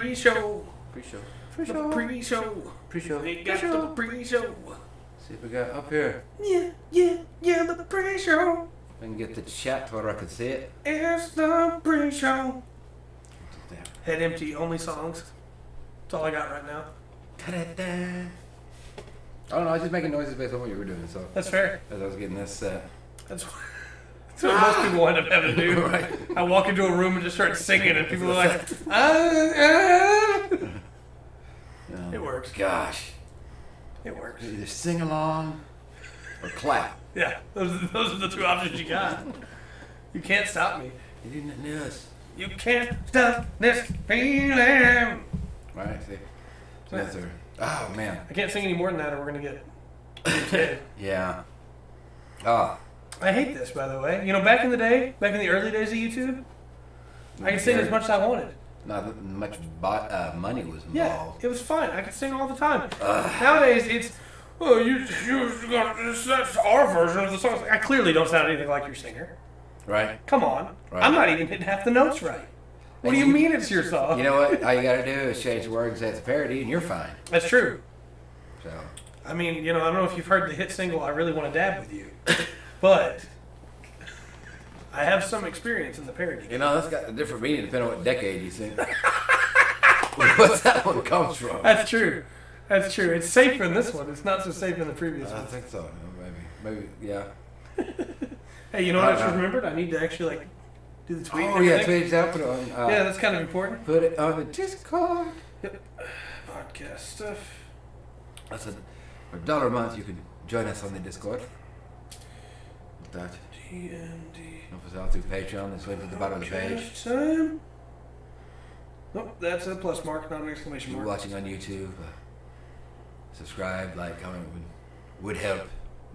Pre-show. Pre-show. Pre-show. Pre-show. Pre-show. We got the pre-show. See if we got up here. Yeah, the pre-show. I can get the chat where I can see it. It's the pre-show. Head empty, only songs. That's all I got right now. Ta-da-da. I don't know, I was just making noises based on what you were doing, so. That's fair. As I was getting this set. That's what most people wind up having to do. Right. I walk into a room and just start singing, and people are like, It works. Gosh. It works. Either sing along or clap. Yeah, those are the two options you got. You can't stop me. You didn't know us. You can't stop this feeling. Right, see. So that's her. Oh, man. I can't sing any more than that, or we're gonna get. Yeah. Oh. I hate this, by the way. You know, back in the day, back in the early days of YouTube, I could sing as much as I wanted. Not much money was involved. Yeah, it was fine. I could sing all the time. Nowadays, it's, you got that's our version of the song. I clearly don't sound anything like your singer. Right. Come on. Right. I'm not even hitting half the notes right. What do you mean it's your song? You know what? All you got to do is change the words, say it's a parody, and you're fine. That's true. So. I mean, you know, I don't know if you've heard the hit single, I Really Want to Dab With You. But I have some experience in the parody. You know, that's got a different meaning depending on what decade you think. What's that one comes from? That's true. That's true. It's safer in this one. It's not so safe in the previous one. I think so. Maybe, yeah. Hey, you know what I just remembered? I need to actually, do the tweet. Oh, yeah, tweet it out. Put it on. Yeah, that's kind of important. Put it on the Discord. Yep. Podcast stuff. That's for $1 a month. You can join us on the Discord. That. DMD. Help us out through Patreon. This link at the bottom of the page. Time. Nope, that's a plus mark, not an exclamation If you're mark. watching on YouTube, subscribe, like, comment would help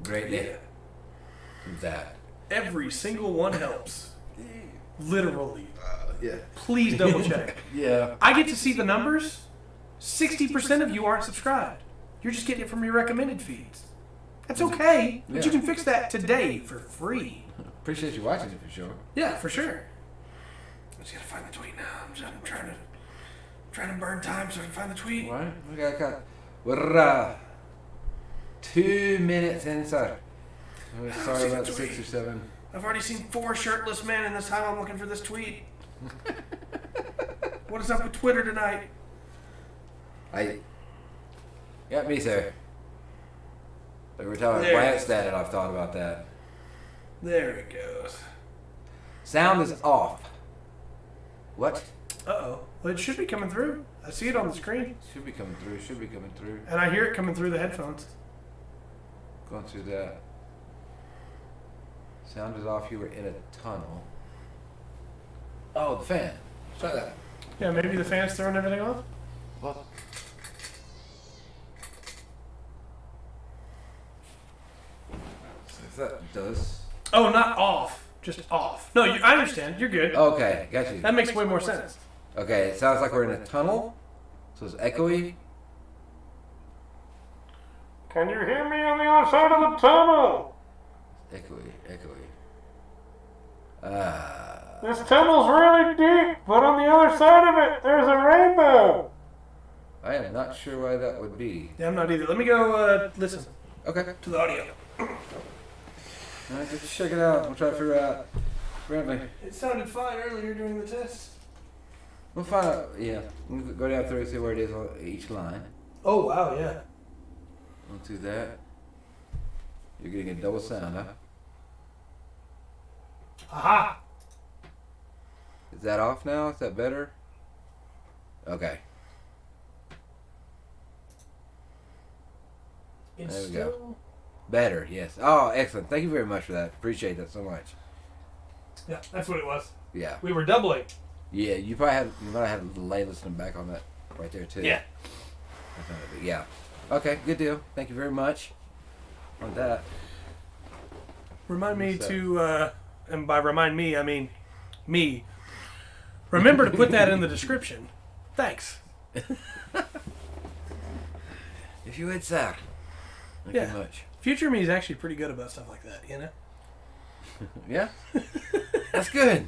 greatly. Yeah. With that. Every single one helps. Literally. Yeah. Please double check. Yeah. I get to see the numbers. 60% of you aren't subscribed. You're just getting it from your recommended feeds. That's okay, but you can fix that today for free. Appreciate you watching it for sure. Yeah, for sure. I just gotta find the tweet now. I'm trying to burn time so I can find the tweet. Right. We're 2 minutes in, sir. We're sorry about 6 or 7. I've already seen 4 shirtless men in this time I'm looking for this tweet. What is up with Twitter tonight? Got me, sir. Every time I glanced at it, I've thought about that. There it goes. Sound is off. What? Uh-oh. Well, it should be coming through. I see it on the screen. Should be coming through. And I hear it coming through the headphones. Going through that. Sound is off. You were in a tunnel. Oh, the fan. Try that. Yeah, maybe the fan's throwing everything off? What? So if that does. Oh, not off. Just off. No, I understand. You're good. Okay, got you. That makes way more sense. Okay, it sounds like we're in a tunnel. So it's echoey. Can you hear me on the other side of the tunnel? Echoey. This tunnel's really deep, but on the other side of it, there's a rainbow. I am not sure why that would be. Yeah, I'm not either. Let me go listen Okay. to the audio. Alright, let's check it out. We'll try to figure out. Apparently. It sounded fine earlier during the test. We'll find out. Yeah. We'll go down through and see where it is on each line. Oh, wow, yeah. We'll do that. You're getting a double sound, huh? Aha! Is that off now? Is that better? Okay. It's There we still... go. Better, yes. Oh, excellent. Thank you very much for that. Appreciate that so much. Yeah, that's what it was. Yeah. We were doubling. Yeah, you might have had a delay listening back on that right there too. Yeah. Yeah. Okay, good deal. Thank you very much on that. Remind me to, and by remind me, I mean me. Remember to put that in the description. Thanks. If you would, sir. Thank you much. Future me is actually pretty good about stuff like that, you know? Yeah? That's good.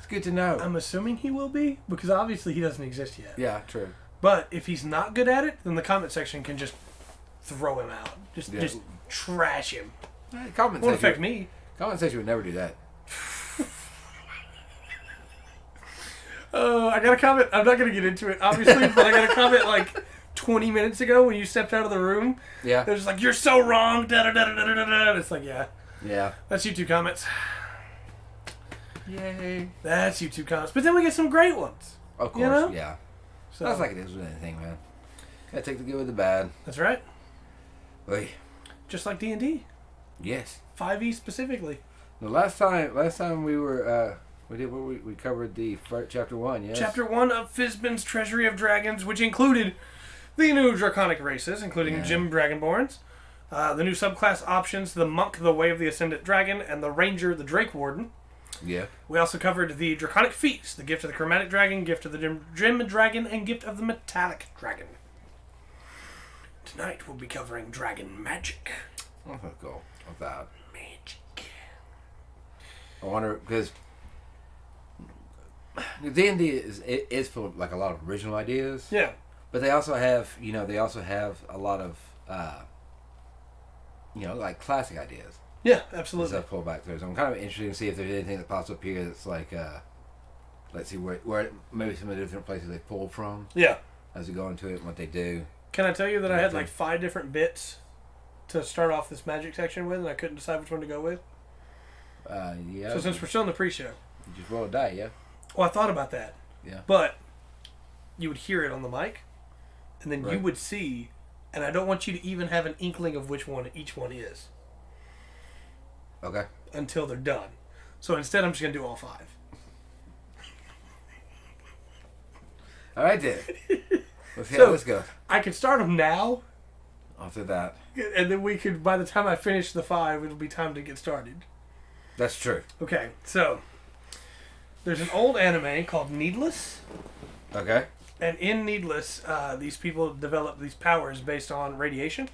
good to know. I'm assuming he will be, because obviously he doesn't exist yet. Yeah, true. But if he's not good at it, then the comment section can just throw him out. Just trash him. Comment Won't section affect me. Comment section would never do that. I got a comment. I'm not going to get into it, obviously, but I got a comment like 20 minutes ago when you stepped out of the room. Yeah. It was like, you're so wrong. Da, da, da, da, da, da. It's like, yeah. Yeah. That's YouTube comments. Yay. That's YouTube comments. But then we get some great ones. Of course, you know? yeah. So, that's like it is with anything, man. Gotta take the good with the bad. That's right. Oy. Just like D&D. Yes. 5e specifically. The last time we were, we covered the chapter 1, yes? Chapter 1 of Fizzban's Treasury of Dragons, which included the new Draconic races, including Gym Dragonborns, the new subclass options, the Monk, the Way of the Ascendant Dragon, and the Ranger, the Drake Warden. Yeah. We also covered the Draconic Feats, the Gift of the Chromatic Dragon, Gift of the Gym Dragon, and Gift of the Metallic Dragon. Tonight we'll be covering Dragon Magic. Oh, cool. What's that? Magic. I wonder, because D&D is full of like a lot of original ideas. Yeah. But they also have, a lot of, like classic ideas. Yeah, absolutely. Stuff pulled back through. So I'm kind of interested to see if there's anything that pops up here that's like, let's see where maybe some of the different places they pulled from. Yeah. As we go into it and what they do. Can I tell you that I had like 5 different bits to start off this magic section with, and I couldn't decide which one to go with? Yeah. So since we're still in the pre-show. You just roll a die, yeah? Well, I thought about that. Yeah. But you would hear it on the mic, and then you Right. would see, and I don't want you to even have an inkling of which one each one is. Okay. Until they're done. So instead, I'm just going to do all 5. All right, then. Let's see So- how this goes. I could start them now, After that. and then we could, by the time I finish the 5, it'll be time to get started. That's true. Okay, so there's an old anime called Needless. Okay. And in Needless, these people develop these powers based on radiation.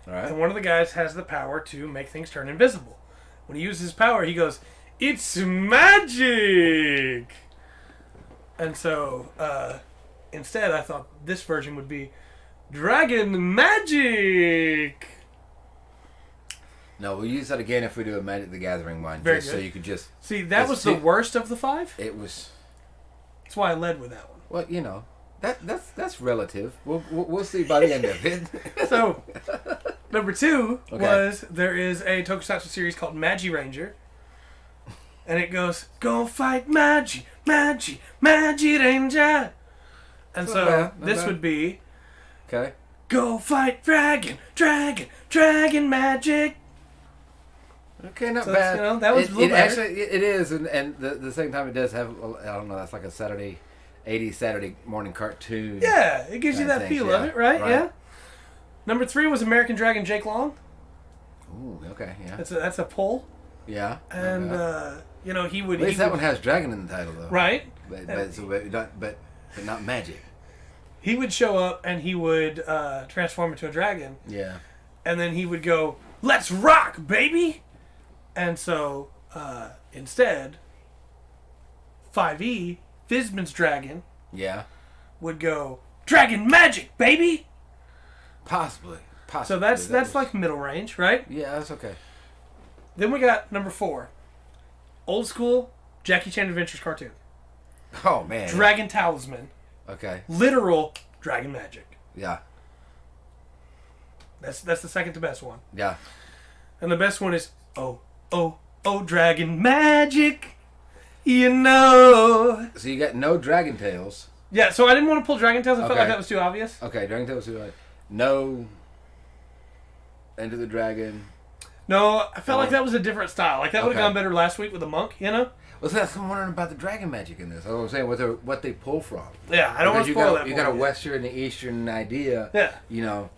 All right. And one of the guys has the power to make things turn invisible. When he uses his power, he goes, "It's magic!" And so, instead, I thought this version would be Dragon Magic! No, we'll use that again if we do a Magic the Gathering one. Very just good. so you could just... See, that was the worst of the 5. It was... That's why I led with that one. Well, that's relative. We'll see by the end of it. So, number 2 Okay. was, there is a tokusatsu series called Magi Ranger. And it goes, "Go fight Magi, Magi, Magi Ranger." And Not so, bad, not this bad. would be, Okay. "Go fight Dragon, Dragon, Dragon Magic." Okay, not So bad. that was a little better. Actually, it is, and the same time it does have, I don't know, that's like a 80s Saturday morning cartoon. Yeah, it gives you Kinda that things, feel of yeah. it, right? Right. Yeah. Number 3 was American Dragon Jake Long. Ooh, okay, yeah. That's a pull. Yeah. And, okay. he would... At least he that would- one has dragon in the title, though. Right. But not magic. He would show up and he would transform into a dragon. Yeah. And then he would go, "Let's rock, baby!" And so, instead, 5e, Fisman's dragon, Yeah. would go, "Dragon magic, baby!" Possibly. So that's like middle range, right? Yeah, that's okay. Then we got number 4. Old school Jackie Chan Adventures cartoon. Oh, man. Dragon Talisman. Okay. Literal dragon magic. Yeah. That's the second to best one. Yeah. And the best one is, "Oh, oh, oh, dragon magic. You know." So you got no dragon tails. Yeah, so I didn't want to pull Dragon Tales. I felt Okay. like that was too obvious. Okay, dragon tails. No. Enter the Dragon. No, I felt like that was a different style. Like that would have Okay. gone better last week with the monk, you know? Well, that's I'm wondering about the dragon magic in this. That's what I'm saying. What they pull from. Yeah, I don't want to Because spoil that. You for got a you. Western and Eastern idea. Yeah. You know,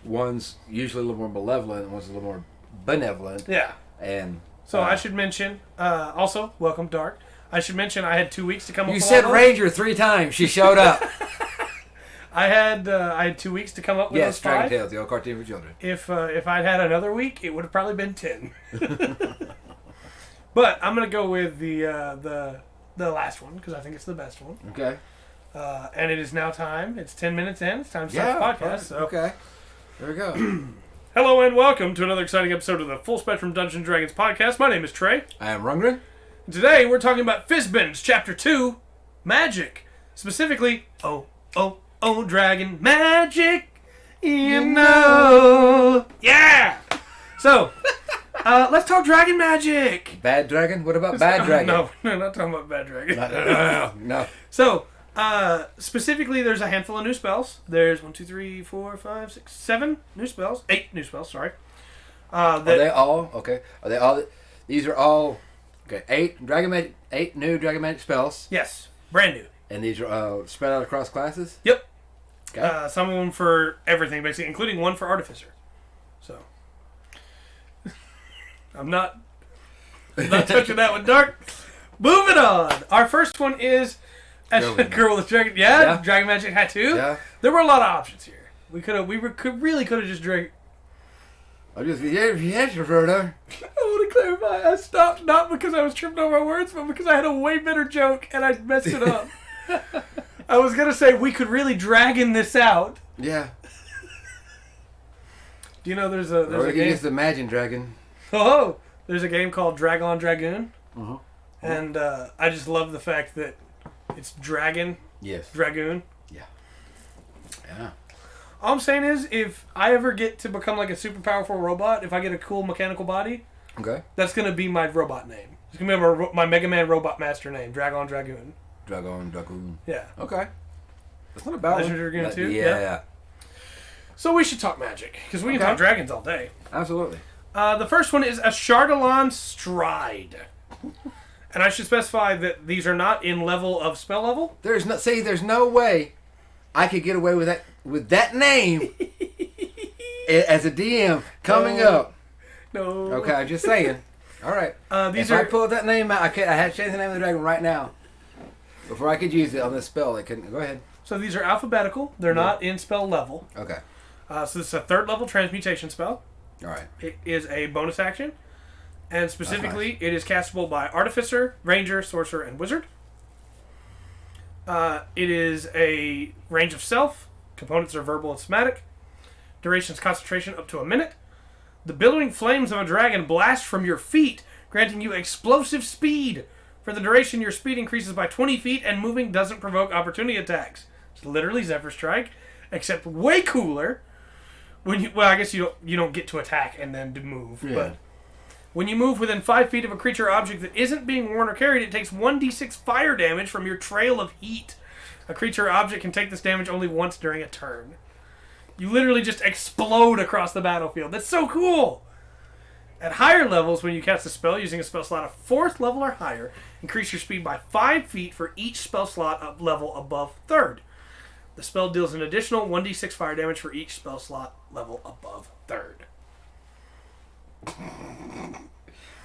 one's usually a little more malevolent, and one's a little more benevolent. Yeah. And So I should mention, also, welcome Dark. I should mention I had 2 weeks to come up you with said all those. Ranger 3 times. She showed up. I had 2 weeks to come up with Yes, those Dragon 5. Tales, the old cartoon for children. If I'd had another week, it would have probably been 10. But I'm gonna go with the the last one because I think it's the best one. Okay. And it is now time. It's 10 minutes in. It's time to start the podcast. So. Okay. There we go. Hello and welcome to another exciting episode of the Full Spectrum Dungeons & Dragons podcast. My name is Trey. I am Rungren. Today we're talking about Fizzban's Chapter 2, Magic. Specifically, Dragon Magic, you know. Yeah! So, let's talk Dragon Magic. Bad Dragon? What about Bad Dragon? No, not talking about Bad Dragon. No. So, specifically, there's a handful of new spells. There's 1, 2, 3, 4, 5, 6, 7 new spells. 8 new spells, sorry. Are they all? Okay. Are they all? These are all... Okay, 8 new Dragon Magic spells. Yes, brand new. And these are spread out across classes? Yep. Okay. Some of them for everything, basically, including one for Artificer. So, I'm not touching that one, Dark. Moving on. Our first one is Girl with Dragon. Yeah, Dragon Magic hat too. Yeah. There were a lot of options here. We could have just drank. Yes, Roberto. I want to clarify. I stopped not because I was tripping over my words, but because I had a way better joke and I messed it up. I was gonna say we could really dragon this out. Yeah. Do you know there's a we can game? just imagine Dragon. Oh, there's a game called Dragon Dragoon, Uh-huh. and I just love the fact that it's Dragon. Yes. Dragoon. Yeah. Yeah. All I'm saying is, if I ever get to become like a super powerful robot, if I get a cool mechanical body, Okay. that's going to be my robot name. It's going to be my Mega Man Robot Master name, Dragon Dragoon. Dragoon. Yeah. Okay. That's not a bad Legend one. Dragoon too? Yeah. So we should talk magic, because we can talk dragons all day. Absolutely. The first one is a Chardalon Stride. And I should specify that these are not in level of spell level. There's no way I could get away with that name as a DM coming up. No. Okay, I'm just saying. All right. I pulled that name out, I had to change the name of the dragon right now. Before I could use it on this spell, I couldn't. Go ahead. So these are alphabetical. They're not in spell level. Okay. So this is a 3rd level transmutation spell. All right. It is a bonus action. And specifically, it is castable by Artificer, Ranger, Sorcerer, and Wizard. It is a range of self. Components are verbal and somatic. Duration is concentration up to a minute. The billowing flames of a dragon blast from your feet, granting you explosive speed. For the duration, your speed increases by 20 feet, and moving doesn't provoke opportunity attacks. It's literally Zephyr Strike, except way cooler. I guess you don't get to attack and then to move, but when you move within 5 feet of a creature or object that isn't being worn or carried, it takes 1d6 fire damage from your trail of heat. A creature or object can take this damage only once during a turn. You literally just explode across the battlefield. That's so cool! At higher levels, when you cast a spell using a spell slot of 4th level or higher, increase your speed by 5 feet for each spell slot up level above 3rd. The spell deals an additional 1d6 fire damage for each spell slot level above 3rd.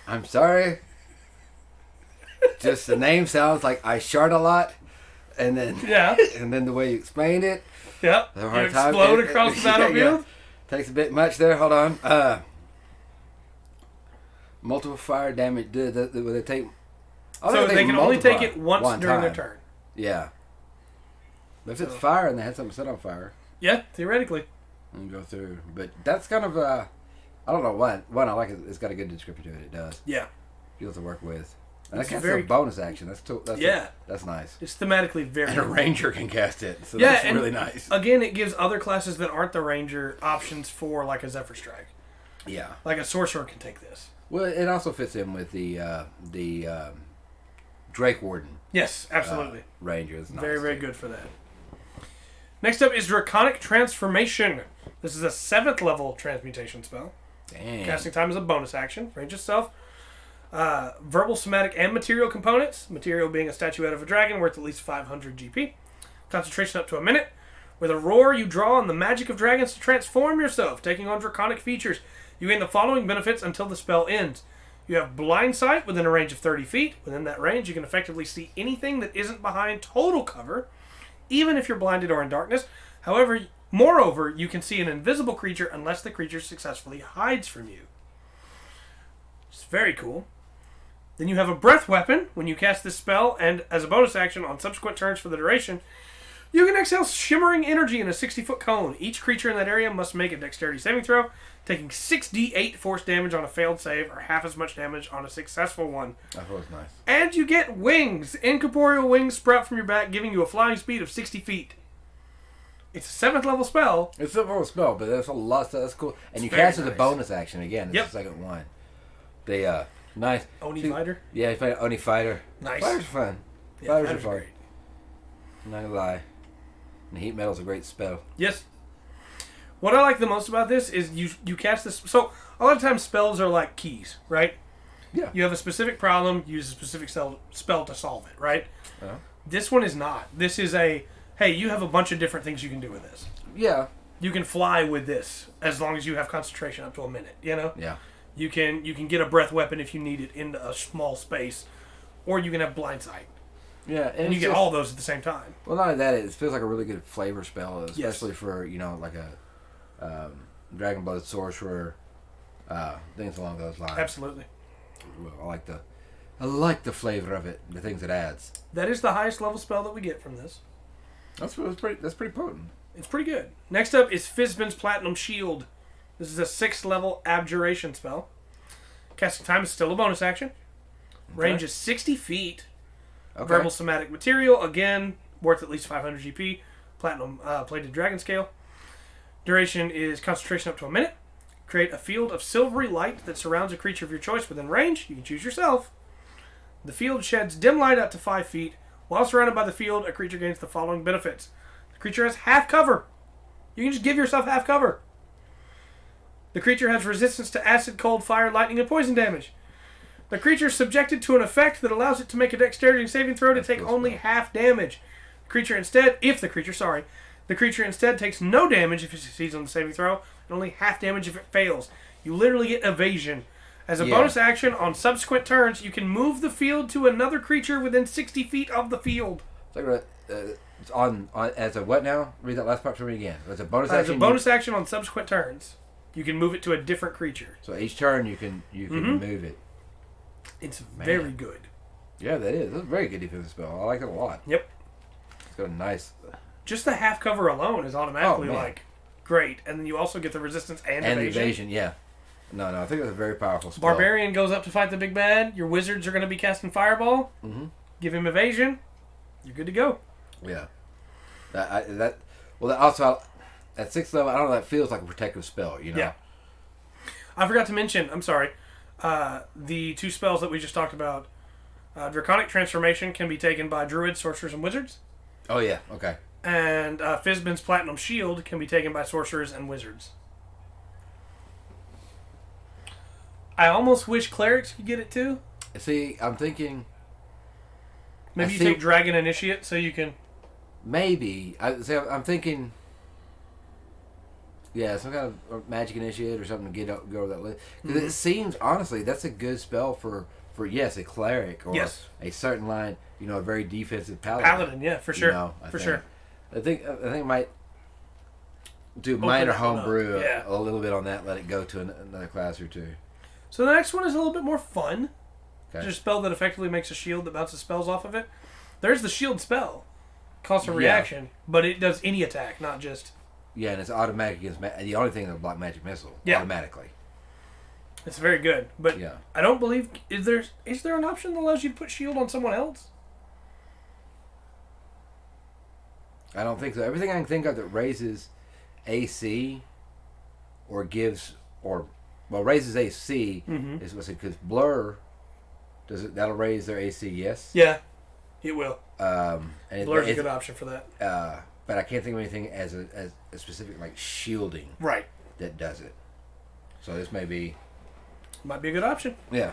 I'm sorry. Just the name sounds like I shard a lot, and then the way you explained it. Yep. You explode across the battlefield. Takes a bit much there. Hold on. Multiple fire damage. Will they take? So they can only take it once during their turn. Yeah. But if it's fire and they had something set on fire. Yeah, theoretically. And go through. But that's kind of I don't know why. One, I like it. It's got a good description to it. It does. Yeah. Feels to work with. And that's a bonus action. That's nice. It's thematically very And a ranger can cast it. So that's really nice. Again, it gives other classes that aren't the ranger options for like a Zephyr Strike. Yeah. Like a sorcerer can take this. Well, it also fits in with the Drake Warden. Yes, absolutely. Ranger is nice. Very, very good for that. Next up is Draconic Transformation. This is a 7th level transmutation spell. Damn. Casting time is a bonus action. Range itself. Verbal, somatic, and material components. Material being a statuette of a dragon worth at least 500 GP. Concentration up to a minute. With a roar, you draw on the magic of dragons to transform yourself, taking on draconic features. You gain the following benefits until the spell ends. You have blind sight within a range of 30 feet. Within that range, you can effectively see anything that isn't behind total cover, even if you're blinded or in darkness. However, moreover, you can see an invisible creature unless the creature successfully hides from you. It's very cool. Then you have a breath weapon when you cast this spell, and as a bonus action on subsequent turns for the duration, you can exhale shimmering energy in a 60-foot cone. Each creature in that area must make a dexterity saving throw, taking 6d8 force damage on a failed save, or half as much damage on a successful one. That was nice. And you get wings. Incorporeal wings sprout from your back, giving you a flying speed of 60 feet. It's a 7th level spell. It's a 7th level spell, but that's a lot of stuff. That's cool. And you Very cast it as a nice. bonus action again. It's the second one. They, nice. Oni Fighter? Yeah, you fight Oni Fighter. Nice. Fighters are fun. Yeah, Fighters are fun. great. I'm not gonna lie. And heat metal's a great spell. Yes. What I like the most about this is you cast this. So, a lot of times spells are like keys, right? Yeah. You have a specific problem, use a specific spell to solve it, right? Uh-huh. This one is not. This is hey, you have a bunch of different things you can do with this. Yeah. You can fly with this as long as you have concentration up to a minute, you know? Yeah. You can get a breath weapon if you need it in a small space, or you can have blind sight. Yeah, And you get all those at the same time. Well, not only that, it feels like a really good flavor spell, especially for, like a Dragon Blood Sorcerer, things along those lines. Absolutely. Well, I like the flavor of it, the things it adds. That is the highest level spell that we get from this. That's pretty potent. It's pretty good. Next up is Fizzban's Platinum Shield. This is a 6th level abjuration spell. Casting time is still a bonus action. Range is 60 feet. Okay. Verbal somatic material, again, worth at least 500 GP. Platinum plated dragon scale. Duration is concentration up to a minute. Create a field of silvery light that surrounds a creature of your choice within range. You can choose yourself. The field sheds dim light up to 5 feet. While surrounded by the field, a creature gains the following benefits. The creature has half cover. You can just give yourself half cover. The creature has resistance to acid, cold, fire, lightning, and poison damage. The creature is subjected to an effect that allows it to make a dexterity saving throw to take only half damage. The creature instead takes no damage if it succeeds on the saving throw, and only half damage if it fails. You literally get evasion. As a bonus action, on subsequent turns, you can move the field to another creature within 60 feet of the field. It's on as a what now? Read that last part for me again. As a bonus action. As a bonus action on subsequent turns, you can move it to a different creature. So each turn you can move it. It's very good. Yeah, that is. That's a very good defensive spell. I like it a lot. Yep. It's got a nice. Just the half cover alone is automatically great, and then you also get the resistance and evasion. Yeah. No, I think that's a very powerful spell. Barbarian goes up to fight the big bad. Your wizards are going to be casting Fireball. Mm-hmm. Give him evasion. You're good to go. Yeah. Also at 6th level, I don't know. That feels like a protective spell. Yeah. I forgot to mention. I'm sorry. The 2 spells that we just talked about. Draconic Transformation can be taken by druids, sorcerers, and wizards. Oh yeah. Okay. And Fizzban's Platinum Shield can be taken by sorcerers and wizards. I almost wish clerics could get it too. See, I'm thinking. Maybe you take Dragon Initiate so you can. Maybe I'm thinking. Yeah, some kind of magic initiate or something to go over that list. Because it seems, honestly, that's a good spell for a cleric or a certain line. A very defensive paladin. Paladin, yeah, for sure. For sure. I think it might do minor homebrew a little bit on that. Let it go to another class or two. So the next one is a little bit more fun. Okay. It's a spell that effectively makes a shield that bounces spells off of it. There's the shield spell. Costs a reaction, but it does any attack, not just... Yeah, and it's automatic against... the only thing that block magic missile. Yeah. Automatically. It's very good, but I don't believe... Is there an option that allows you to put shield on someone else? I don't think so. Everything I can think of that raises AC or gives... raises AC is what's it, because Blur, that'll raise their AC, yes? Yeah, it will. And Blur's a good option for that. But I can't think of anything as a specific, like, shielding. Right. That does it. So this may be... Might be a good option. Yeah.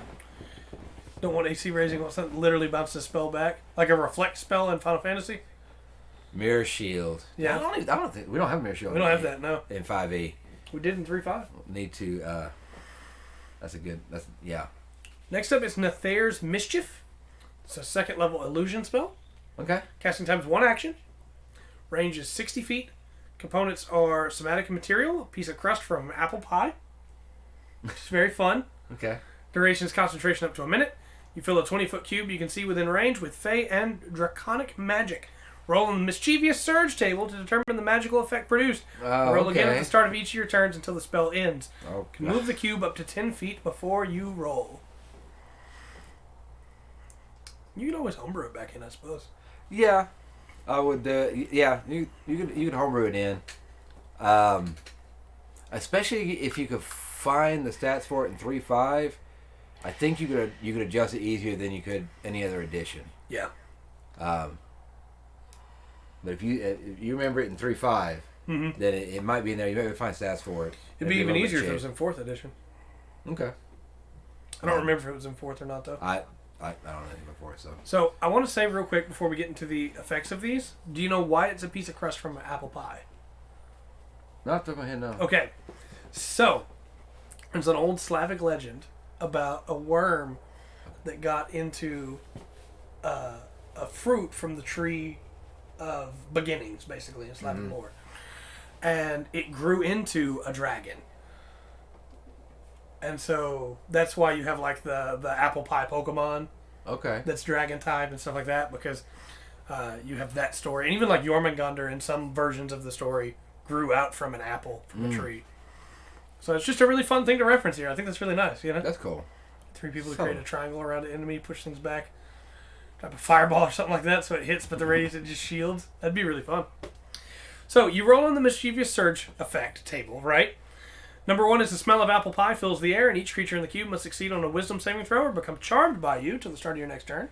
Don't want AC raising on something that literally bounces a spell back. Like a reflect spell in Final Fantasy. Mirror Shield. Yeah. I don't think... We don't have Mirror Shield. We don't have that, no. In 5e. We did in 3.5. Need to... yeah. Next up is Nethair's Mischief. It's a 2nd level illusion spell. Okay. Casting time is 1 action. Range is 60 feet. Components are somatic material, a piece of crust from apple pie. It's very fun. Okay. Duration is concentration up to a minute. You fill a 20-foot cube you can see within range with Fey and Draconic magic. Roll on the Mischievous Surge table to determine the magical effect produced. Roll again at the start of each of your turns until the spell ends. You can move the cube up to 10 feet before you roll. You can always homebrew it back in, I suppose. Yeah, I would. Yeah, you could homebrew it in. Especially if you could find the stats for it in 3.5. I think you could adjust it easier than you could any other edition. Yeah. But if you remember it in 3.5, then it might be in there. You might find stats for it. It'd be even easier if it was in 4th edition. Okay. I don't remember if it was in 4th or not, though. I don't know anything before, so. So, I want to say real quick before we get into the effects of these, do you know why it's a piece of crust from an apple pie? Not off the top of my head, no. Okay. So, there's an old Slavic legend about a worm that got into a fruit from the tree of beginnings, basically, in Slavic lore. And it grew into a dragon. And so that's why you have like the apple pie Pokemon. Okay. That's dragon type and stuff like that, because you have that story. And even like Jormungandr in some versions of the story grew out from an apple from a tree. So it's just a really fun thing to reference here. I think that's really nice, you know? That's cool. 3 people who create a triangle around an enemy, push things back. Drop a fireball or something like that so it hits, but the radius it just shields. That'd be really fun. So you roll on the Mischievous Surge effect table, right? Number 1 is the smell of apple pie fills the air, and each creature in the cube must succeed on a wisdom saving throw or become charmed by you till the start of your next turn.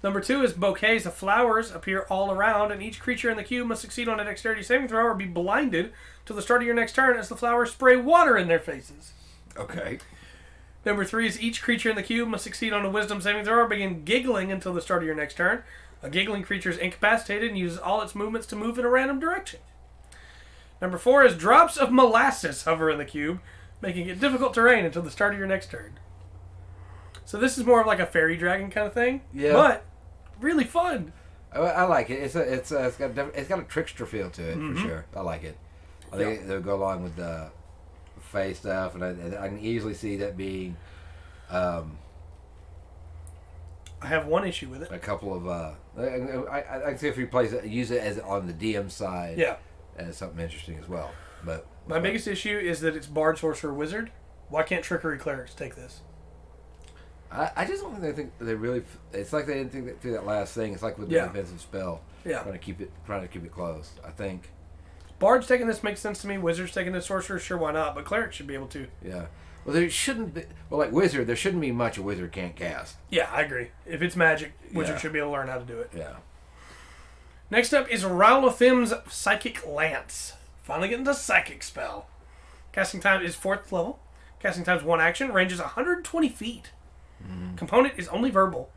Number 2 is bouquets of flowers appear all around, and each creature in the cube must succeed on a dexterity saving throw or be blinded till the start of your next turn as the flowers spray water in their faces. Okay. Number 3 is each creature in the cube must succeed on a wisdom saving throw or begin giggling until the start of your next turn. A giggling creature is incapacitated and uses all its movements to move in a random direction. Number 4 is drops of molasses hover in the cube, making it difficult terrain until the start of your next turn. So this is more of like a fairy dragon kind of thing, but really fun. I like it. It's got a trickster feel to it for sure. I like it. I think it'll go along with the Fae stuff, and I can easily see that being. I have one issue with it. A couple of I can see if you use it as on the DM side. Yeah. As something interesting as well. But my biggest issue is that it's Bard, Sorcerer, Wizard. Why can't Trickery Clerics take this? I just don't think they really. It's like they didn't think through that last thing. It's like with the defensive spell. Yeah. Trying to keep it close. I think. Bards taking this makes sense to me. Wizards taking this, Sorcerer, sure, why not? But Clerics should be able to. Yeah. Well, there shouldn't be. Well, like Wizard, there shouldn't be much a Wizard can't cast. Yeah, I agree. If it's magic, Wizard should be able to learn how to do it. Yeah. Next up is Raul Psychic Lance. Finally getting the Psychic spell. Casting time is 4th level. Casting time is 1 action. Range is 120 feet. Component is only verbal.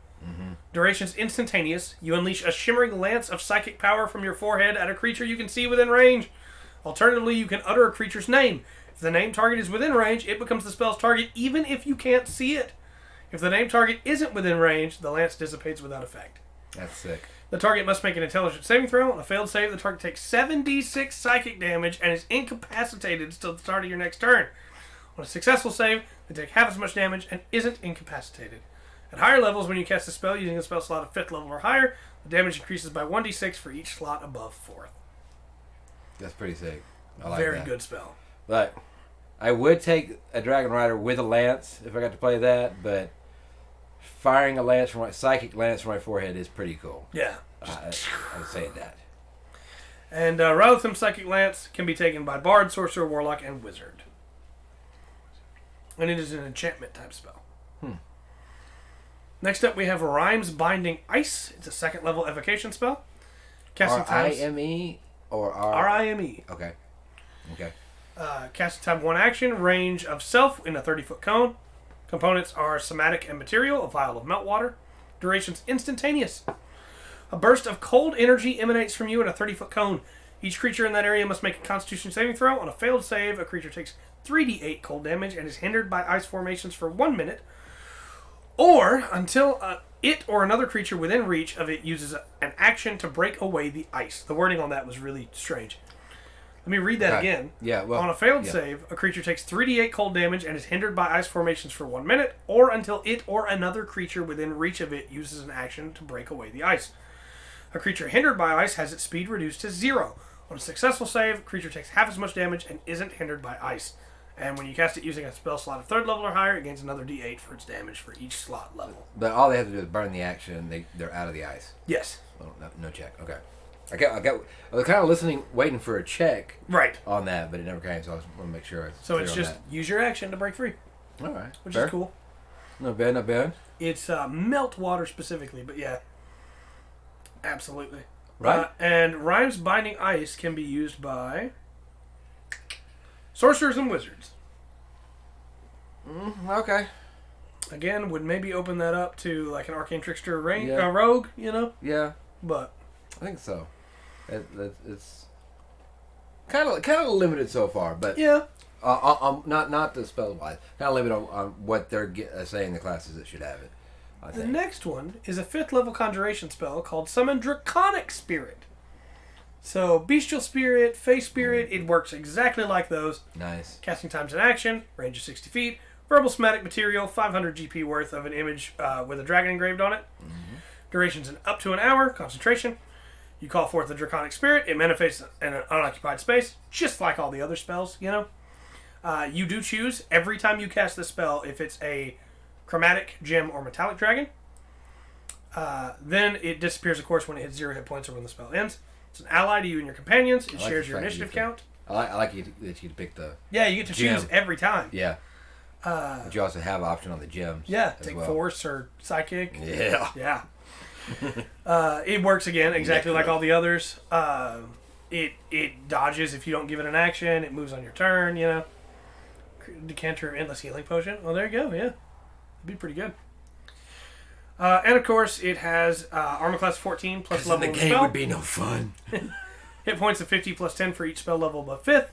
Duration is instantaneous. You unleash a shimmering lance of psychic power from your forehead at a creature you can see within range. Alternatively, you can utter a creature's name. If the named target is within range, it becomes the spell's target even if you can't see it. If the named target isn't within range, the lance dissipates without effect. That's sick. The target must make an intelligence saving throw. On a failed save, the target takes 7d6 psychic damage and is incapacitated until the start of your next turn. On a successful save, they take half as much damage and isn't incapacitated. At higher levels, when you cast a spell using a spell slot of 5th level or higher, the damage increases by 1d6 for each slot above 4th. That's pretty sick. I like Very that. good spell. But I would take a Dragon Rider with a lance if I got to play that, but firing a lance from psychic lance from my forehead is pretty cool. Yeah. I'm saying that. And Raul Psychic Lance can be taken by Bard, Sorcerer, Warlock, and Wizard. And it is an enchantment type spell. Next up, we have Rhyme's Binding Ice. It's a 2nd level evocation spell. Casting time R-I-M-E or R-I-M-E. Okay. Casting time 1 action. Range of self in a 30-foot cone. Components are somatic and material, a vial of meltwater. Duration's instantaneous. A burst of cold energy emanates from you in a 30-foot cone. Each creature in that area must make a Constitution saving throw. On a failed save, a creature takes 3d8 cold damage and is hindered by ice formations for 1 minute, or until it or another creature within reach of it uses an action to break away the ice. The wording on that was really strange. Let me read that again. Yeah, well... On a failed save, a creature takes 3d8 cold damage and is hindered by ice formations for 1 minute, or until it or another creature within reach of it uses an action to break away the ice. A creature hindered by ice has its speed reduced to 0. On a successful save, a creature takes half as much damage and isn't hindered by ice. And when you cast it using a spell slot of 3rd level or higher, it gains another d8 for its damage for each slot level. But all they have to do is burn the action, and they're out of the ice. Yes. Well, no check. Okay. I was kind of listening, waiting for a check on that, but it never came, so I want to make sure. So it's just use your action to break free. All right. Which is cool. Not bad, not bad. It's melt water specifically, but yeah. Absolutely. Right. And Rhyme's Binding Ice can be used by sorcerers and wizards. Okay. Again, would maybe open that up to like an arcane trickster rogue, you know? Yeah. But I think so. It's kind of limited so far, but yeah. Not the spell wise. Kind of limited on what they're saying the classes that should have it. The next one is a 5th level conjuration spell called Summon Draconic Spirit. So, Bestial Spirit, Fey Spirit, it works exactly like those. Nice. Casting time's an action, range of 60 feet, verbal somatic material, 500 GP worth of an image with a dragon engraved on it. Mm-hmm. Duration's up to an hour, concentration. You call forth the Draconic Spirit, it manifests in an unoccupied space, just like all the other spells, you know. You do choose, every time you cast this spell, if it's a chromatic, gem, or metallic dragon. Then it disappears, of course, when it hits 0 hit points or when the spell ends. It's an ally to you and your companions. It shares your initiative count. I like that you pick the... Yeah, you get to choose every time. Yeah. But you also have option on the gems. Yeah, take force or psychic. Yeah. Yeah. It works again exactly like all the others. It dodges if you don't give it an action. It moves on your turn, you know. Decanter of Endless Healing Potion. Well, there you go, yeah. That'd be pretty good. And of course, it has armor class 14 plus level the game spell. Would be no fun. Hit points of 50 plus 10 for each spell level above 5th.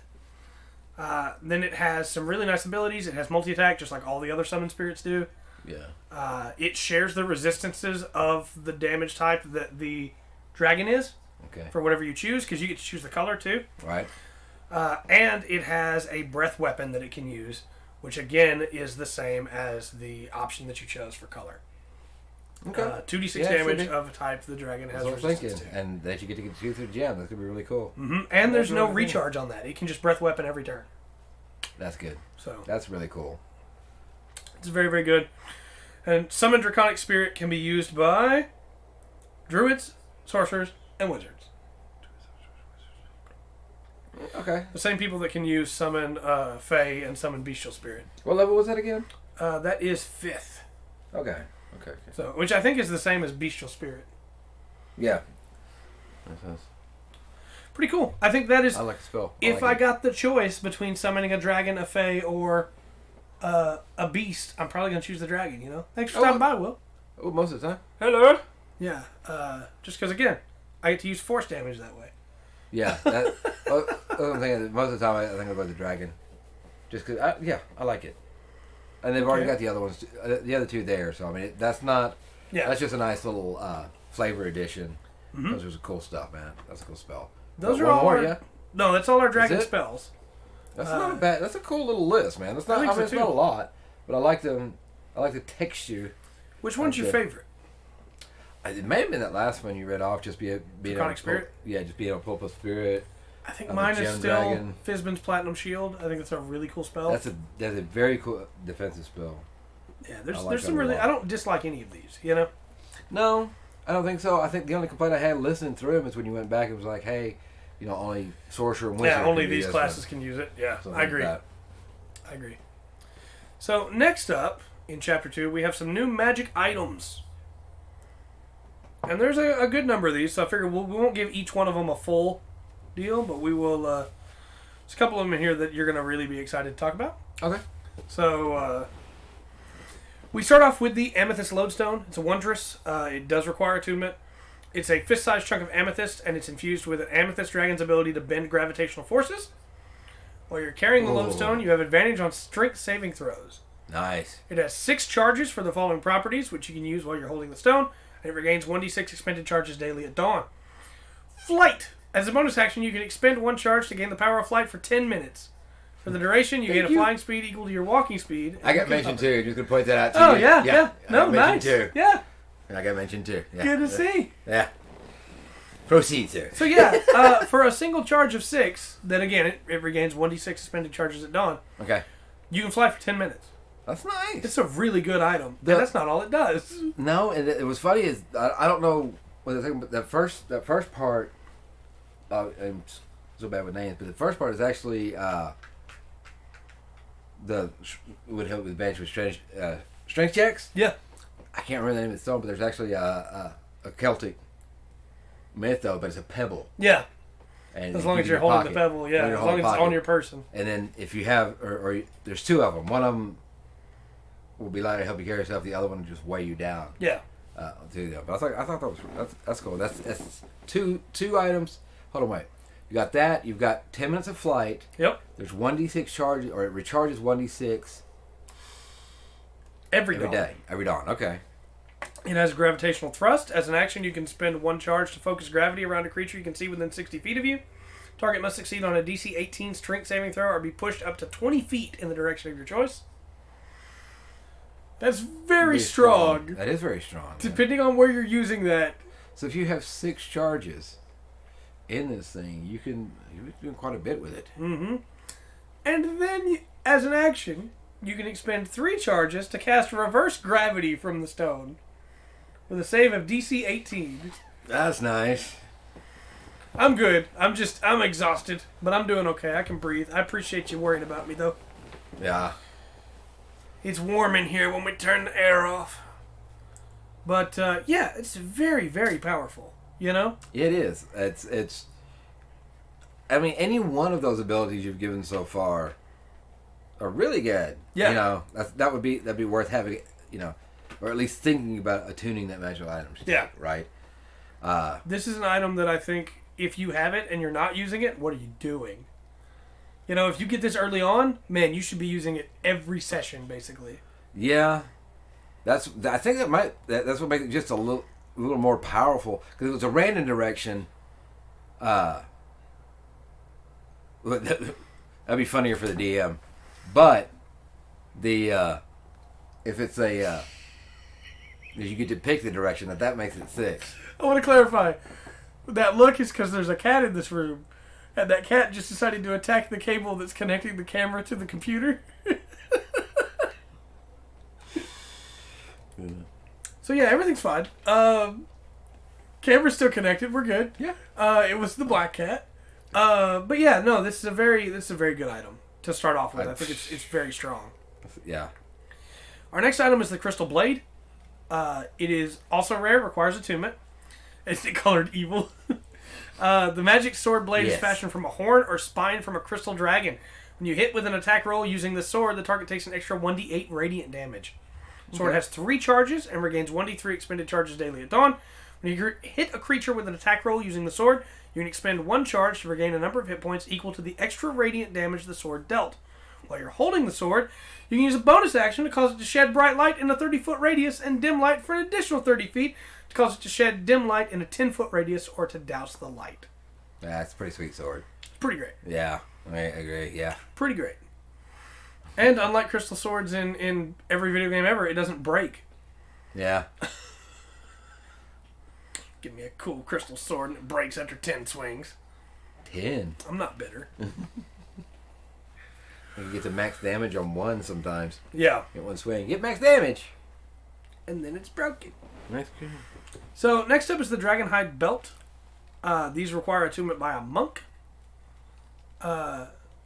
Then it has some really nice abilities. It has multi-attack, just like all the other summon spirits do. Yeah. It shares the resistances of the damage type that the dragon is. Okay. For whatever you choose, because you get to choose the color too. Right. And it has a breath weapon that it can use, which again is the same as the option that you chose for color. Okay. 2d6 damage of a type the dragon has resistance to. And that you get to get to through the gem. That's going to be really cool. Mm-hmm. And there's no recharge on that. It can just breath weapon every turn. That's good. So that's really cool. It's very, very good. And Summon Draconic Spirit can be used by druids, sorcerers, and wizards. Okay. The same people that can use Summon Fey and Summon Bestial Spirit. What level was that again? That is 5th. Okay. So, which I think is the same as Bestial Spirit. Yeah. Pretty cool. I think that is... I like the spell. If I got the choice between summoning a dragon, a Fey, or a beast, I'm probably going to choose the dragon, you know? Thanks for stopping by, Will. Oh, most of the time. Hello. Yeah. Just because, again, I get to use force damage that way. Yeah. That, I'm thinking, most of the time I think about the dragon. Just because, I like it. And they've already got the other ones, the other two there. So I mean, that's not. Yeah. That's just a nice little flavor addition. Mm-hmm. Those are cool stuff, man. That's a cool spell. Those are all. No, that's all our dragon spells. That's not bad. That's a cool little list, man. That's not. I mean, it's not a lot, but I like them. I like the texture. Which one's your favorite? It may have been that last one you read off. Just being Draconic Spirit. Just being a pull up spirit. I think mine is still Fizzban's Platinum Shield. I think it's a really cool spell. That's a very cool defensive spell. Yeah, there's some really... I don't dislike any of these, you know? No, I don't think so. I think the only complaint I had listening through them is when you went back, it was like, hey, only Sorcerer and Wizard. Yeah, only these classes can use it. Yeah, I agree. I agree. So, next up, in Chapter 2, we have some new magic items. And there's a good number of these, so I figure we won't give each one of them a full deal, but we will. There's a couple of them in here that you're going to really be excited to talk about. Okay. So we start off with the Amethyst Lodestone. It's a Wondrous. It does require attunement. It's a fist-sized chunk of amethyst, and it's infused with an amethyst dragon's ability to bend gravitational forces. While you're carrying the lodestone, you have advantage on strength saving throws. Nice. It has 6 charges for the following properties, which you can use while you're holding the stone, and it regains 1d6 expended charges daily at dawn. Flight. As a bonus action, you can expend 1 charge to gain the power of flight for 10 minutes. For the duration, you gain a flying speed equal to your walking speed. I got mentioned too. You could point that out to Oh, you. yeah. No, nice. Too. Yeah. I got mentioned too. Yeah. Good to see. Yeah. Proceed, sir. So yeah, for a single charge of 6, then again, it regains 1d6 suspended charges at dawn. Okay. You can fly for 10 minutes. That's nice. It's a really good item. And that's not all it does. No, and it was funny is I don't know what the thing, but that first part. I'm so bad with names, but the first part is actually would help with advantage with strength checks. Yeah. I can't remember the name of the stone, but there's actually a Celtic myth though, but it's a pebble. Yeah. And as long as you're holding the pebble, yeah. As long as it's on your person. And then if you have, or there's 2 of them. One of them will be light to help you carry yourself. The other one will just weigh you down. Yeah. But I thought that's cool. That's two items. Hold on, wait. You got that. You've got 10 minutes of flight. Yep. There's 1d6 charge, or it recharges 1d6 every dawn. Every dawn. Okay. It has gravitational thrust. As an action, you can spend 1 charge to focus gravity around a creature you can see within 60 feet of you. Target must succeed on a DC 18 strength saving throw or be pushed up to 20 feet in the direction of your choice. That's very strong. That is very strong. Depending on where you're using that. So if you have 6 charges in this thing, you're doing quite a bit with it. Mm-hmm. And then, as an action, you can expend 3 charges to cast reverse gravity from the stone with a save of DC 18. That's nice. I'm good. I'm exhausted, but I'm doing okay. I can breathe. I appreciate you worrying about me, though. Yeah. It's warm in here when we turn the air off. But, yeah, it's very, very powerful. You know? It is. It's. I mean, any one of those abilities you've given so far are really good. Yeah. You know, that'd be worth having. You know, or at least thinking about attuning that magical item. Yeah. Right. This is an item that I think if you have it and you're not using it, what are you doing? You know, if you get this early on, man, you should be using it every session, basically. Yeah. I think that's what makes it just a little more powerful, because it was a random direction. That'd be funnier for the DM, but if it's you get to pick the direction, that makes it 6. I want to clarify. That look is because there's a cat in this room, and that cat just decided to attack the cable that's connecting the camera to the computer. So yeah, everything's fine. Camera's still connected. We're good. Yeah. It was the black cat. But yeah, no, this is a very good item to start off with. I think it's very strong. Yeah. Our next item is the Crystal Blade. It is also rare, requires attunement. It's colored evil. The magic sword blade is fashioned from a horn or spine from a crystal dragon. When you hit with an attack roll using the sword, the target takes an extra 1d8 radiant damage. The sword has 3 charges and regains 1d3 expended charges daily at dawn. When you hit a creature with an attack roll using the sword, you can expend 1 charge to regain a number of hit points equal to the extra radiant damage the sword dealt. While you're holding the sword, you can use a bonus action to cause it to shed bright light in a 30-foot radius and dim light for an additional 30 feet to cause it to shed dim light in a 10-foot radius or to douse the light. That's a pretty sweet sword. It's pretty great. Yeah, I agree. Yeah. Pretty great. And unlike crystal swords in every video game ever, it doesn't break. Yeah. Give me a cool crystal sword and it breaks after 10 swings. 10? I'm not bitter. You get the max damage on 1 sometimes. Yeah. Get 1 swing. Get max damage! And then it's broken. That's good. So, next up is the Dragonhide Belt. These require attunement by a monk.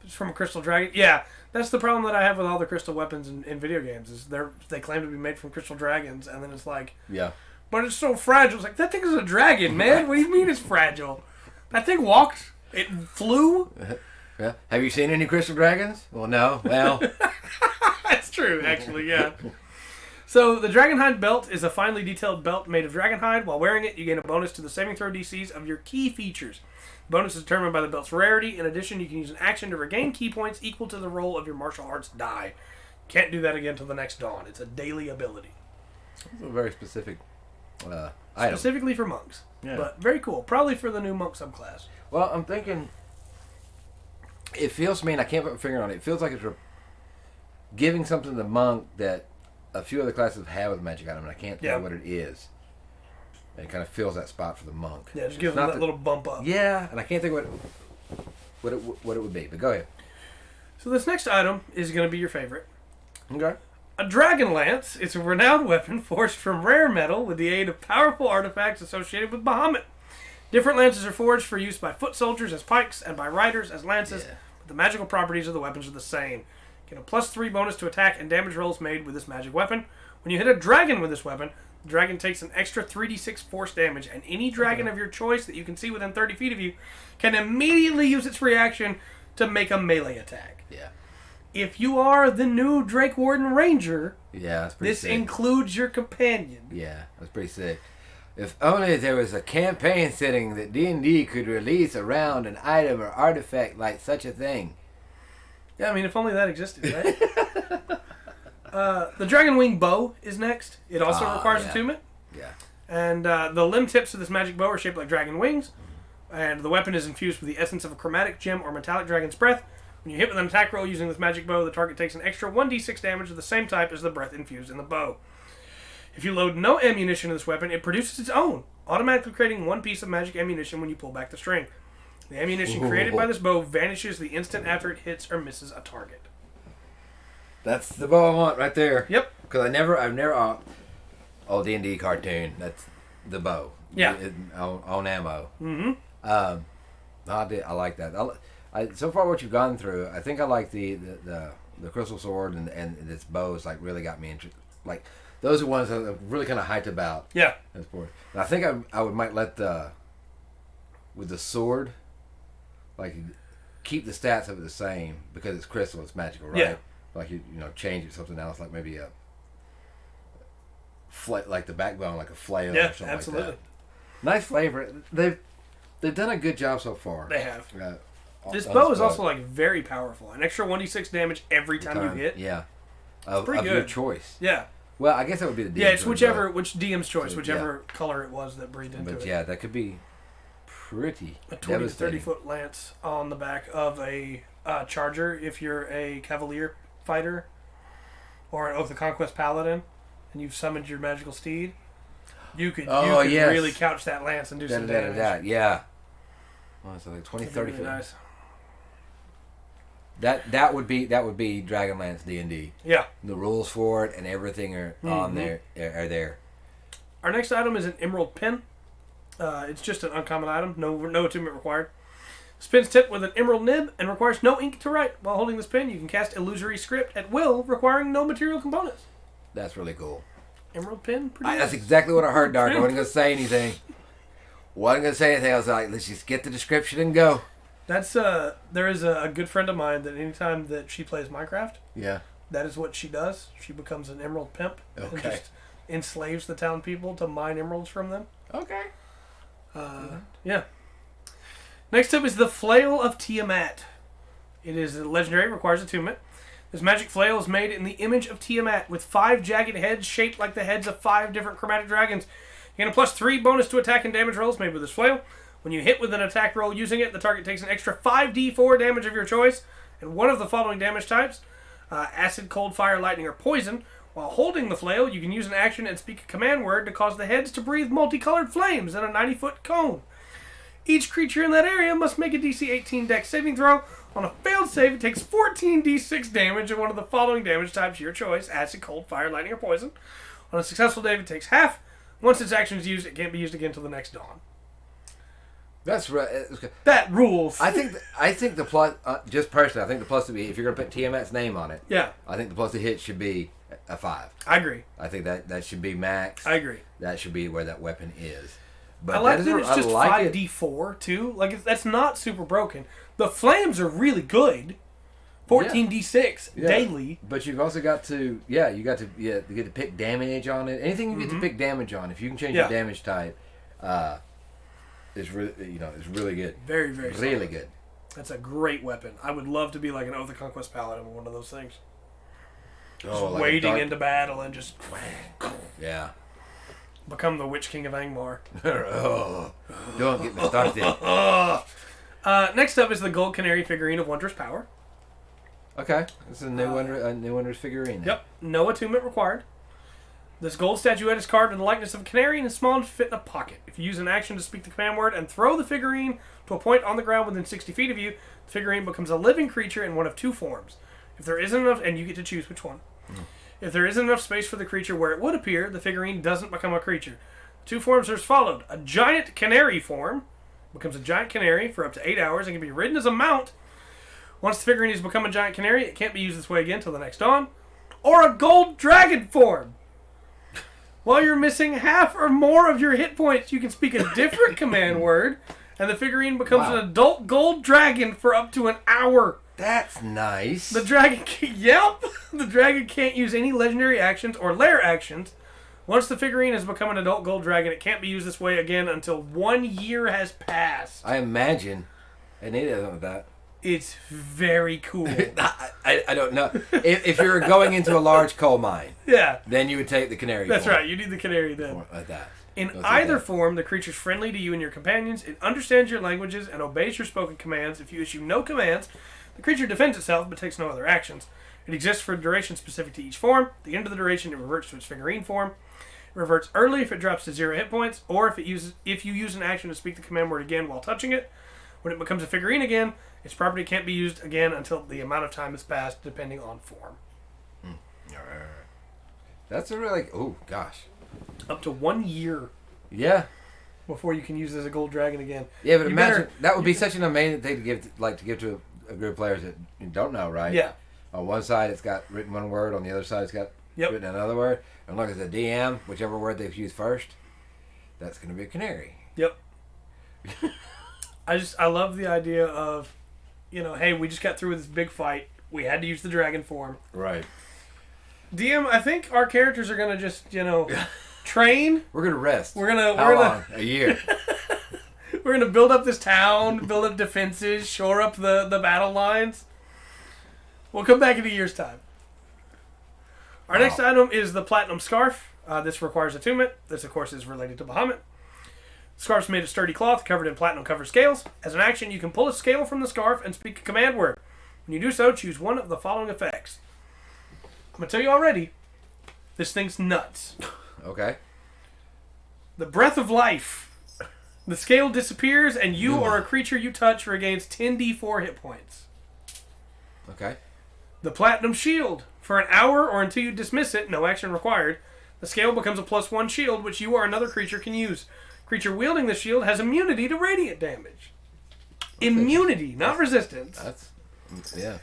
It's from a crystal dragon. Yeah, that's the problem that I have with all the crystal weapons in video games. Is they claim to be made from crystal dragons, and then it's like... Yeah. But it's so fragile. It's like, that thing is a dragon, man. What do you mean it's fragile? That thing walked. It flew. Yeah. Have you seen any crystal dragons? Well, no. Well. That's true, actually, yeah. So, the Dragonhide Belt is a finely detailed belt made of dragonhide. While wearing it, you gain a bonus to the saving throw DCs of your key features. The bonus is determined by the belt's rarity. In addition, you can use an action to regain key points equal to the roll of your martial arts die. Can't do that again till the next dawn. It's a daily ability. It's a very specific item. Specifically for monks. Yeah. But very cool. Probably for the new monk subclass. Well, I'm thinking... It feels to me, and I can't put my finger on it, it feels like it's giving something to the monk that a few other classes have had with magic item, and I can't tell what it is. And it kind of fills that spot for the monk. Yeah, just give them that little bump up. Yeah, and I can't think what it would be, but go ahead. So this next item is going to be your favorite. Okay. A Dragon Lance. It's a renowned weapon forged from rare metal with the aid of powerful artifacts associated with Bahamut. Different lances are forged for use by foot soldiers as pikes and by riders as lances, but the magical properties of the weapons are the same. Get a +3 bonus to attack and damage rolls made with this magic weapon. When you hit a dragon with this weapon, the dragon takes an extra 3d6 force damage, and any dragon of your choice that you can see within 30 feet of you can immediately use its reaction to make a melee attack. Yeah. If you are the new Drake Warden Ranger, that's pretty this sick. includes your companion. Yeah, that's pretty sick. If only there was a campaign setting that D&D could release around an item or artifact like such a thing. Yeah, I mean, if only that existed, right? The Dragon Wing Bow is next. It also requires attunement. Yeah. And the limb tips of this magic bow are shaped like dragon wings. And the weapon is infused with the essence of a chromatic gem or metallic dragon's breath. When you hit with an attack roll using this magic bow, the target takes an extra 1d6 damage of the same type as the breath infused in the bow. If you load no ammunition in this weapon, it produces its own, automatically creating one piece of magic ammunition when you pull back the string. The ammunition created by this bow vanishes the instant after it hits or misses a target. That's the bow I want right there. Yep. Because I've never, D&D cartoon, that's the bow. Yeah. On ammo. Mm-hmm. I like that. So far what you've gone through, I think I like the crystal sword and this bow has like really got me interested. Like those are ones that I'm really kind of hyped about. Yeah. And I think I might let with the sword, like keep the stats of it the same because it's crystal, it's magical, right? Yeah. Like you change it to something else, like maybe a like the backbone, like a flail or something absolutely. like that. Nice flavor. They've done a good job so far. They have. This bow is also like very powerful. An extra 1d6 damage every time you hit. Yeah. Pretty good. Your choice. Yeah. Well, I guess that would be the DM's. Yeah, it's which DM's choice, whichever color it was that breathed into it. But yeah, that could be pretty a 20 to 30 foot lance on the back of a charger if you're a cavalier fighter or an Oath of Conquest paladin and you've summoned your magical steed. You could really couch that lance and do some damage. Yeah. Well, so like 20, 30 really feet. Nice. That would be Dragonlance D&D. Yeah. The rules for it and everything are on there. Are there. Our next item is an emerald pin. It's just an uncommon item. No attunement required. This pin's tipped with an emerald nib and requires no ink to write. While holding this pin, you can cast illusory script at will, requiring no material components. That's really cool. Emerald pin? That's exactly what I heard, Dark. I wasn't going to say anything. I was like, let's just get the description and go. That's there is a good friend of mine that anytime that she plays Minecraft, that is what she does. She becomes an emerald pimp and just enslaves the town people to mine emeralds from them. Okay. Yeah. Next up is the Flail of Tiamat. It is legendary, requires attunement. This magic flail is made in the image of Tiamat with 5 jagged heads shaped like the heads of 5 different chromatic dragons. You get a +3 bonus to attack and damage rolls made with this flail. When you hit with an attack roll using it, the target takes an extra 5d4 damage of your choice, and one of the following damage types, acid, cold, fire, lightning, or poison. While holding the flail, you can use an action and speak a command word to cause the heads to breathe multicolored flames in a 90-foot cone. Each creature in that area must make a DC 18 Dex saving throw. On a failed save, it takes 14d6 damage of one of the following damage types, your choice, acid, cold, fire, lightning, or poison. On a successful save, it takes half. Once its action is used, it can't be used again until the next dawn. That's right. That rules. I think the plus, just personally, I think the plus to be, if you're going to put Tiamat's name on it, I think the plus to hit should be a 5. I agree. I think that should be max. I agree. That should be where that weapon is. But I like that it's just 5d4 too. Like that's not super broken. The flames are really good. 14d6 daily. But you've also got to you get to pick damage on it. Anything you get to pick damage on, if you can change your damage type, is really it's really good. Very, very really solid. good. That's a great weapon. I would love to be like an Oath of Conquest paladin with one of those things. Just like wading into battle and just yeah. become the Witch King of Angmar. Oh, don't get me started. Next up is the Gold Canary figurine of Wondrous power. Okay, it's a new Wondrous figurine. Yep, no attunement required. This gold statuette is carved in the likeness of a canary and is small enough to fit in a pocket. If you use an action to speak the command word and throw the figurine to a point on the ground within 60 feet of you, the figurine becomes a living creature in one of two forms. If there isn't enough, and you get to choose which one. If there isn't enough space for the creature where it would appear, the figurine doesn't become a creature. The two forms are as followed. A giant canary form becomes a giant canary for up to 8 hours and can be ridden as a mount. Once the figurine has become a giant canary, it can't be used this way again until the next dawn. Or a gold dragon form. While you're missing half or more of your hit points, you can speak a different command word, and the figurine becomes an adult gold dragon for up to an hour. That's nice. The dragon The dragon can't use any legendary actions or lair actions. Once the figurine has become an adult gold dragon, it can't be used this way again until 1 year has passed. I imagine. I need something like that. It's very cool. I don't know. If you're going into a large coal mine, then you would take the canary. That's right. You need the canary then. Like that. In either form, the creature's friendly to you and your companions. It understands your languages and obeys your spoken commands. If you issue no commands, the creature defends itself but takes no other actions. It exists for a duration specific to each form. At the end of the duration, it reverts to its figurine form. It reverts early if it drops to 0 hit points, or if you use an action to speak the command word again while touching it. When it becomes a figurine again, its property can't be used again until the amount of time has passed, depending on form. That's a really... Oh, gosh. Up to 1 year. Yeah. Before you can use it as a gold dragon again. Yeah, but imagine... that would be such an amazing thing to give to a group of players that you don't know, right? Yeah. On one side, it's got written one word. On the other side, it's got written another word. And look at the DM, whichever word they've used first, that's going to be a canary. Yep. I love the idea of, hey, we just got through with this big fight. We had to use the dragon form. Right. DM, I think our characters are going to just, train. We're going to rest. How long? A year. We're going to build up this town, build up defenses, shore up the battle lines. We'll come back in a year's time. Our next item is the Platinum Scarf. This requires attunement. This, of course, is related to Bahamut. The scarf's made of sturdy cloth covered in platinum-covered scales. As an action, you can pull a scale from the scarf and speak a command word. When you do so, choose one of the following effects. I'm going to tell you already, this thing's nuts. Okay. The breath of life. The scale disappears, and you or a creature you touch regains 10d4 hit points. Okay. The Platinum Shield. For an hour or until you dismiss it, no action required, the scale becomes a +1 shield, which you or another creature can use. Creature wielding the shield has immunity to radiant damage. Immunity, not resistance. Yeah.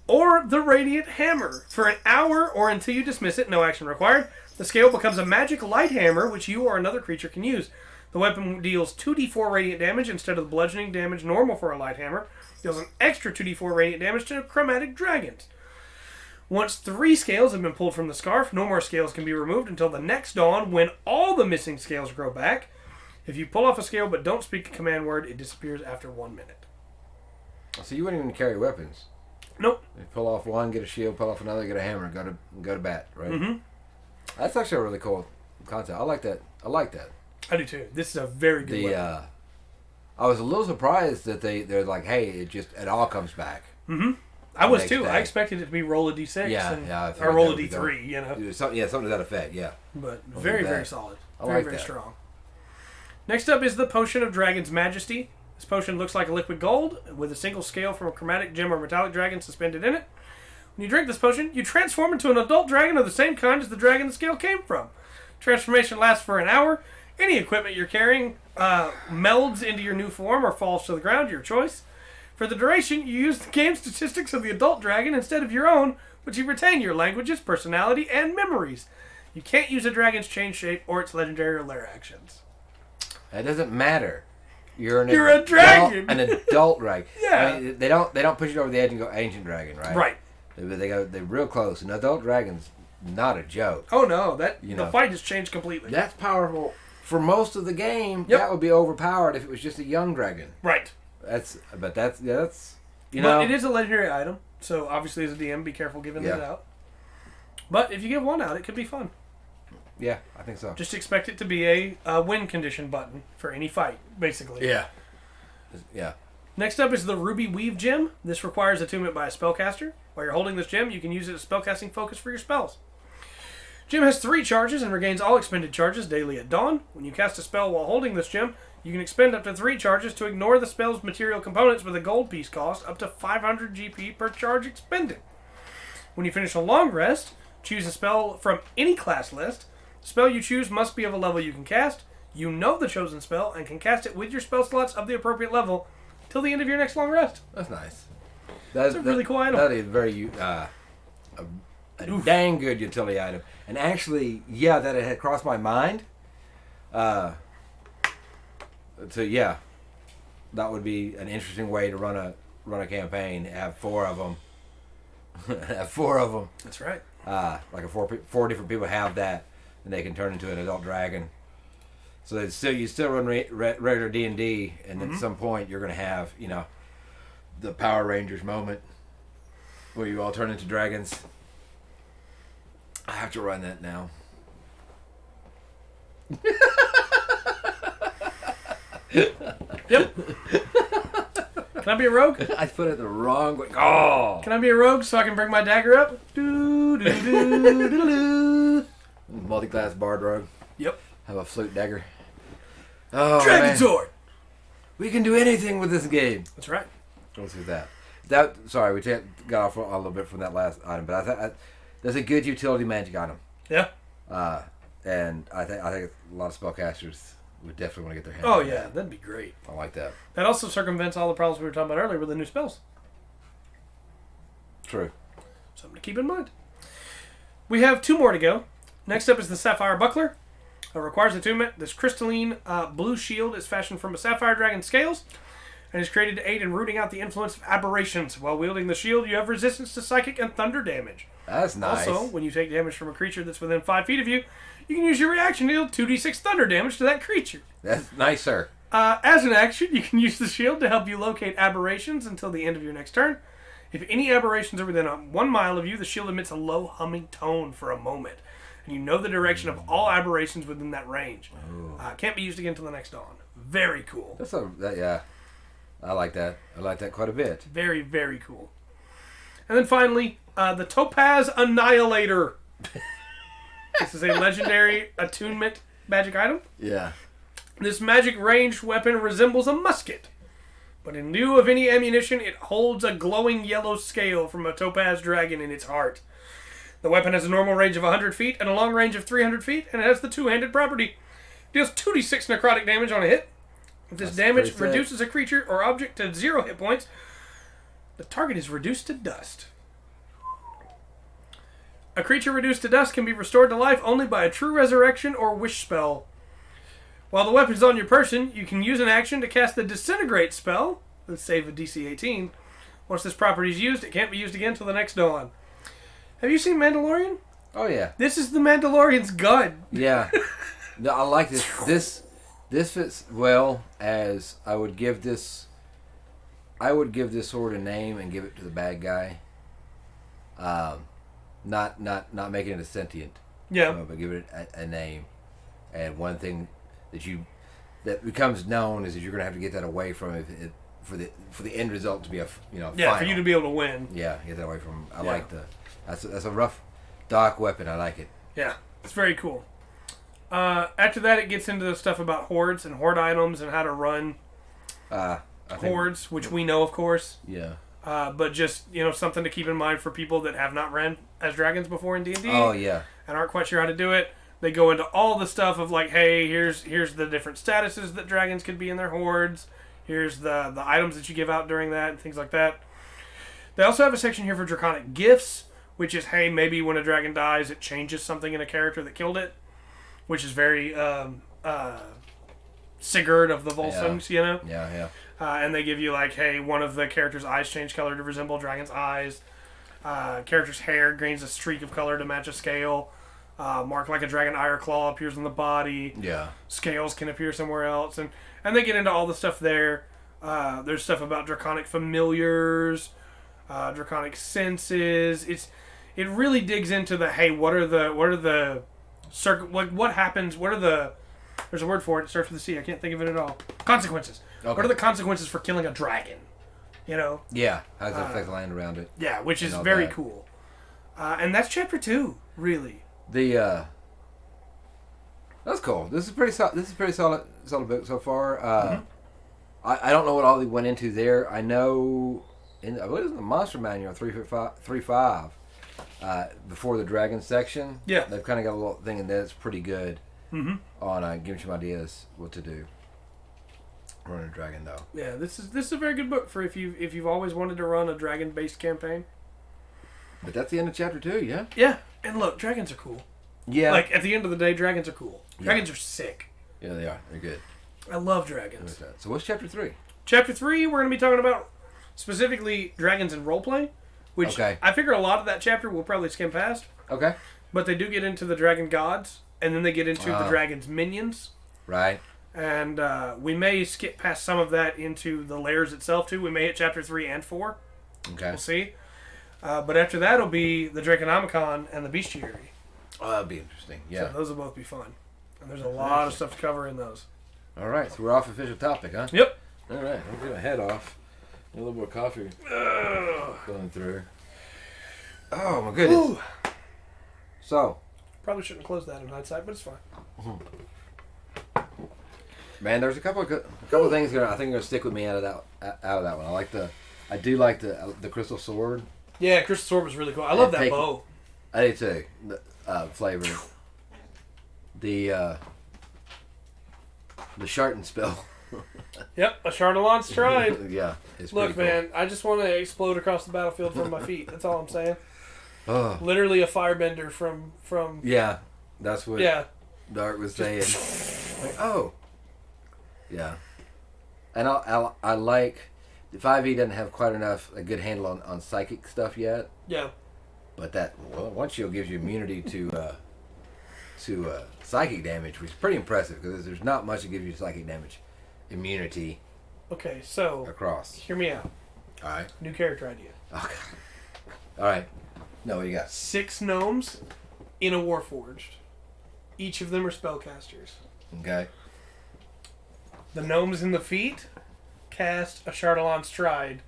Or the Radiant Hammer. For an hour or until you dismiss it, no action required, the scale becomes a magic light hammer, which you or another creature can use. The weapon deals 2d4 radiant damage instead of the bludgeoning damage normal for a light hammer. Deals an extra 2d4 radiant damage to chromatic dragons. Once 3 scales have been pulled from the scarf, no more scales can be removed until the next dawn when all the missing scales grow back. If you pull off a scale but don't speak a command word, it disappears after 1 minute. So you wouldn't even carry weapons? Nope. You pull off one, get a shield, pull off another, get a hammer, go to bat, right? Mm-hmm. That's actually a really cool concept. I like that. I do too. This is a very good weapon. I was a little surprised that they're like, hey, it all comes back. Mm-hmm. I was too. I expected it to be roll a d6 or roll a d3, something to that effect, yeah. But very, very solid. Very strong. Next up is the Potion of Dragon's Majesty. This potion looks like a liquid gold with a single scale from a chromatic gem or metallic dragon suspended in it. When you drink this potion, you transform into an adult dragon of the same kind as the dragon the scale came from. Transformation lasts for an hour. Any equipment you're carrying melds into your new form or falls to the ground, your choice. For the duration, you use the game statistics of the adult dragon instead of your own, but you retain your languages, personality, and memories. You can't use a dragon's change shape or its legendary or lair actions. That doesn't matter. You're a dragon. An adult dragon. Yeah. I mean, they don't push it over the edge and go ancient dragon, right? Right. They're real close. An adult dragon's not a joke. Oh no, the fight has changed completely. That's powerful for most of the game. Yep. That would be overpowered if it was just a young dragon. Right. But it is a legendary item, so obviously as a DM, be careful giving that out. But if you give one out, it could be fun. Yeah, I think so. Just expect it to be a win condition button for any fight, basically. Yeah. Yeah. Next up is the Ruby Weave Gem. This requires attunement by a spellcaster. While you're holding this gem, you can use it as spellcasting focus for your spells. Gem has 3 charges and regains all expended charges daily at dawn. When you cast a spell while holding this gem, you can expend up to 3 charges to ignore the spell's material components with a gold piece cost up to 500 GP per charge expended. When you finish a long rest, choose a spell from any class list. The spell you choose must be of a level you can cast. You know the chosen spell and can cast it with your spell slots of the appropriate level till the end of your next long rest. That's nice. That's a really cool item. That is very a dang good utility item. And actually, yeah, that it had crossed my mind. So yeah, that would be an interesting way to run a campaign. Have 4 of them. Have 4 of them. That's right. Like four different people have that, and they can turn into an adult dragon. So that you still run regular D&D, and at some point you're going to have the Power Rangers moment where you all turn into dragons. I have to run that now. Yep. Can I be a rogue? I put it the wrong way. Oh! Can I be a rogue so I can bring my dagger up? Multi-class bard rogue. Yep. Have a flute dagger. Oh, Dragon man. sword! We can do anything with this game. That's right. Let's do that. Sorry, we got off a little bit from that last item, but I thought that's a good utility magic item. Yeah. And I think a lot of spellcasters would definitely want to get their hands Oh, on yeah. that. That'd be great. I like that. That also circumvents all the problems we were talking about earlier with the new spells. True. Something to keep in mind. We have 2 more to go. Next up is the Sapphire Buckler. Requires attunement. This crystalline blue shield is fashioned from a sapphire dragon scales and is created to aid in rooting out the influence of aberrations. While wielding the shield, you have resistance to psychic and thunder damage. That's nice. Also, when you take damage from a creature that's within 5 feet of you, you can use your reaction to deal 2d6 thunder damage to that creature. That's nice, sir. As an action, you can use the shield to help you locate aberrations until the end of your next turn. If any aberrations are within 1 mile of you, the shield emits a low humming tone for a moment. And you know the direction of all aberrations within that range. Can't be used again until the next dawn. Very cool. Yeah. I like that. I like that quite a bit. Very, very cool. And then finally, the Topaz Annihilator. This is a legendary attunement magic item. Yeah. This magic ranged weapon resembles a musket. But in lieu of any ammunition, it holds a glowing yellow scale from a topaz dragon in its heart. The weapon has a normal range of 100 feet and a long range of 300 feet, and it has the 2-handed property. Deals 2d6 necrotic damage on a hit. If this damage reduces a creature or object to 0 hit points, the target is reduced to dust. A creature reduced to dust can be restored to life only by a true resurrection or wish spell. While the weapon is on your person, you can use an action to cast the Disintegrate spell. Let's save a DC 18. Once this property is used, it can't be used again until the next dawn. Have you seen Mandalorian? Oh, yeah. This is the Mandalorian's gun. Yeah. No, I like this. This fits well as I would give this sword a name and give it to the bad guy. Not making it a sentient. Yeah. But give it a name. And one thing that becomes known is that you're going to have to get that away from it for the end result to be final. For you to be able to win. Yeah, get that away from. I like that's a rough, dark weapon. I like it. Yeah, it's very cool. After that, it gets into the stuff about hordes and horde items and how to run hordes, which we know, of course. Yeah. But just something to keep in mind for people that have not ran as dragons before in D&D. Oh yeah. And aren't quite sure how to do it. They go into all the stuff of like, hey, here's the different statuses that dragons could be in their hordes. Here's the items that you give out during that and things like that. They also have a section here for Draconic Gifts, which is, hey, maybe when a dragon dies, it changes something in a character that killed it, which is very Sigurd of the Volsungs, Yeah. And they give you like, hey, one of the character's eyes change color to resemble a dragon's eyes. Character's hair gains a streak of color to match a scale. Marked like a dragon eye or claw appears on the body. Yeah. Scales can appear somewhere else. And they get into all the stuff there. There's stuff about draconic familiars, draconic senses. It really digs into the, hey, what are the like what happens? What are the? There's a word for it. It starts with a C. I can't think of it at all. Consequences. Okay. What are the consequences for killing a dragon? You know. Yeah. How does it affect the land around it? Yeah, which is very cool. And that's chapter 2, really. That's cool. This is pretty solid book so far. I don't know what all they went into there. I know I believe it's in the Monster Manual 3.5 before the Dragon section. Yeah, they've kind of got a little thing in there that's pretty good on giving some ideas what to do. Running a dragon though. Yeah, this is a very good book for if you've always wanted to run a dragon based campaign. But that's the end of chapter 2, yeah? Yeah. And look, dragons are cool. Yeah. Like, at the end of the day, dragons are cool. Dragons are sick. Yeah, they are. They're good. I love dragons. So what's chapter 3? Chapter 3, we're going to be talking about specifically dragons in roleplay, which I figure a lot of that chapter we'll probably skim past. Okay. But they do get into the dragon gods, and then they get into the dragon's minions. Right. And we may skip past some of that into the layers itself, too. We may hit chapter 3 and 4. Okay. We'll see. But after that will be the Draconomicon and the Bestiary. Oh, that'll be interesting. Yeah. So those will both be fun. And there's a lot of stuff to cover in those. All right. So we're off official topic, huh? Yep. All right. I'm going to head off. A little more coffee going through. Oh, my goodness. Ooh. So. Probably shouldn't close that in hindsight, but it's fine. Man, there's a couple of things that I think are going to stick with me out of that one. I do like the crystal sword. Yeah, crystal sword was really cool. I love that bow. I do too. The flavor. The Sharton spell. Yep, a Chardonnay stride. Yeah, it's Look, pretty man, I just want to explode across the battlefield from my feet. That's all I'm saying. Oh. Literally a firebender from. Yeah, that's what. Yeah. Dart was saying. Like, oh. Yeah, and I like the 5e doesn't have quite a good handle on psychic stuff yet. Yeah. But one shield gives you immunity to psychic damage, which is pretty impressive because there's not much that gives you psychic damage immunity. Okay, so across. Hear me out. All right. New character idea. Oh God. All right. No, what do you got? 6 gnomes in a Warforged. Each of them are spellcasters. Okay. The gnomes in the feet cast a Chardonnay stride,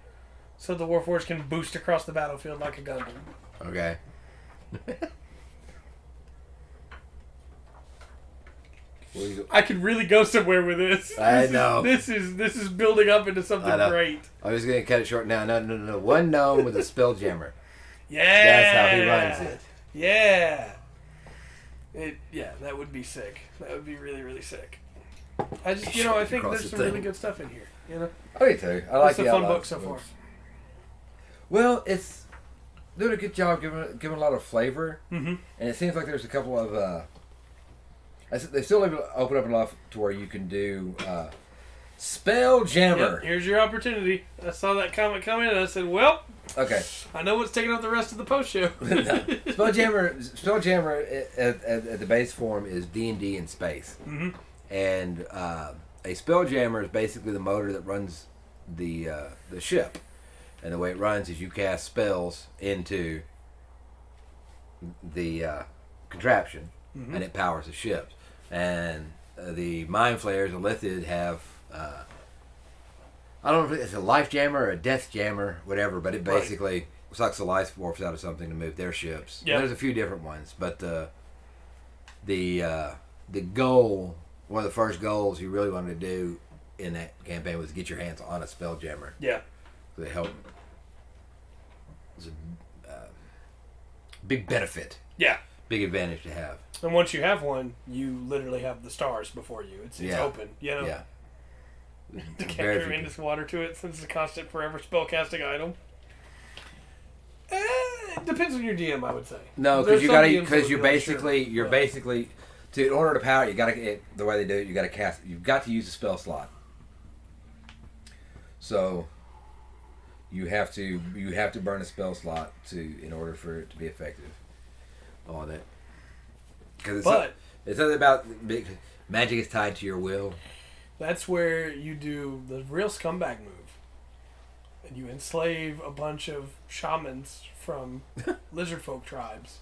so the Warforged can boost across the battlefield like a Gundam. Okay. I could really go somewhere with this. I know. This is building up into something great. I was going to cut it short now. No. One gnome with a spelljammer. Yeah. That's how he runs it. Yeah. That would be sick. That would be really, really sick. I just, I think there's some really good stuff in here. I do too. I like it's a fun book so far. Well, it's doing a good job giving a lot of flavor, and it seems like there's a couple of. They still open up enough to where you can do Spelljammer. Yep, here's your opportunity. I saw that comment come in and I said, well, okay. I know what's taking up the rest of the post show. Spelljammer at the base form is D&D in space. Mm-hmm. And a Spelljammer is basically the motor that runs the ship. And the way it runs is you cast spells into the contraption, and it powers the ship. And the Mind Flayers, the Lithid, have I don't know if it's a life jammer or a death jammer, whatever, but it basically sucks the life force out of something to move their ships. Yep. There's a few different ones, but the goal, one of the first goals you really wanted to do in that campaign was get your hands on a Spelljammer. Yeah. They help. It's a big benefit. Yeah. Big advantage to have. And once you have one, you literally have the stars before you. It's open, Yeah. To carry tremendous water to it, since it's a constant forever spellcasting item. It depends on your DM, I would say. No, because you're basically in order to power it, the way they do it, you've got to use a spell slot. So you have to burn a spell slot in order for it to be effective on it. Because it's something about magic is tied to your will. That's where you do the real scumbag move, and you enslave a bunch of shamans from lizard folk tribes,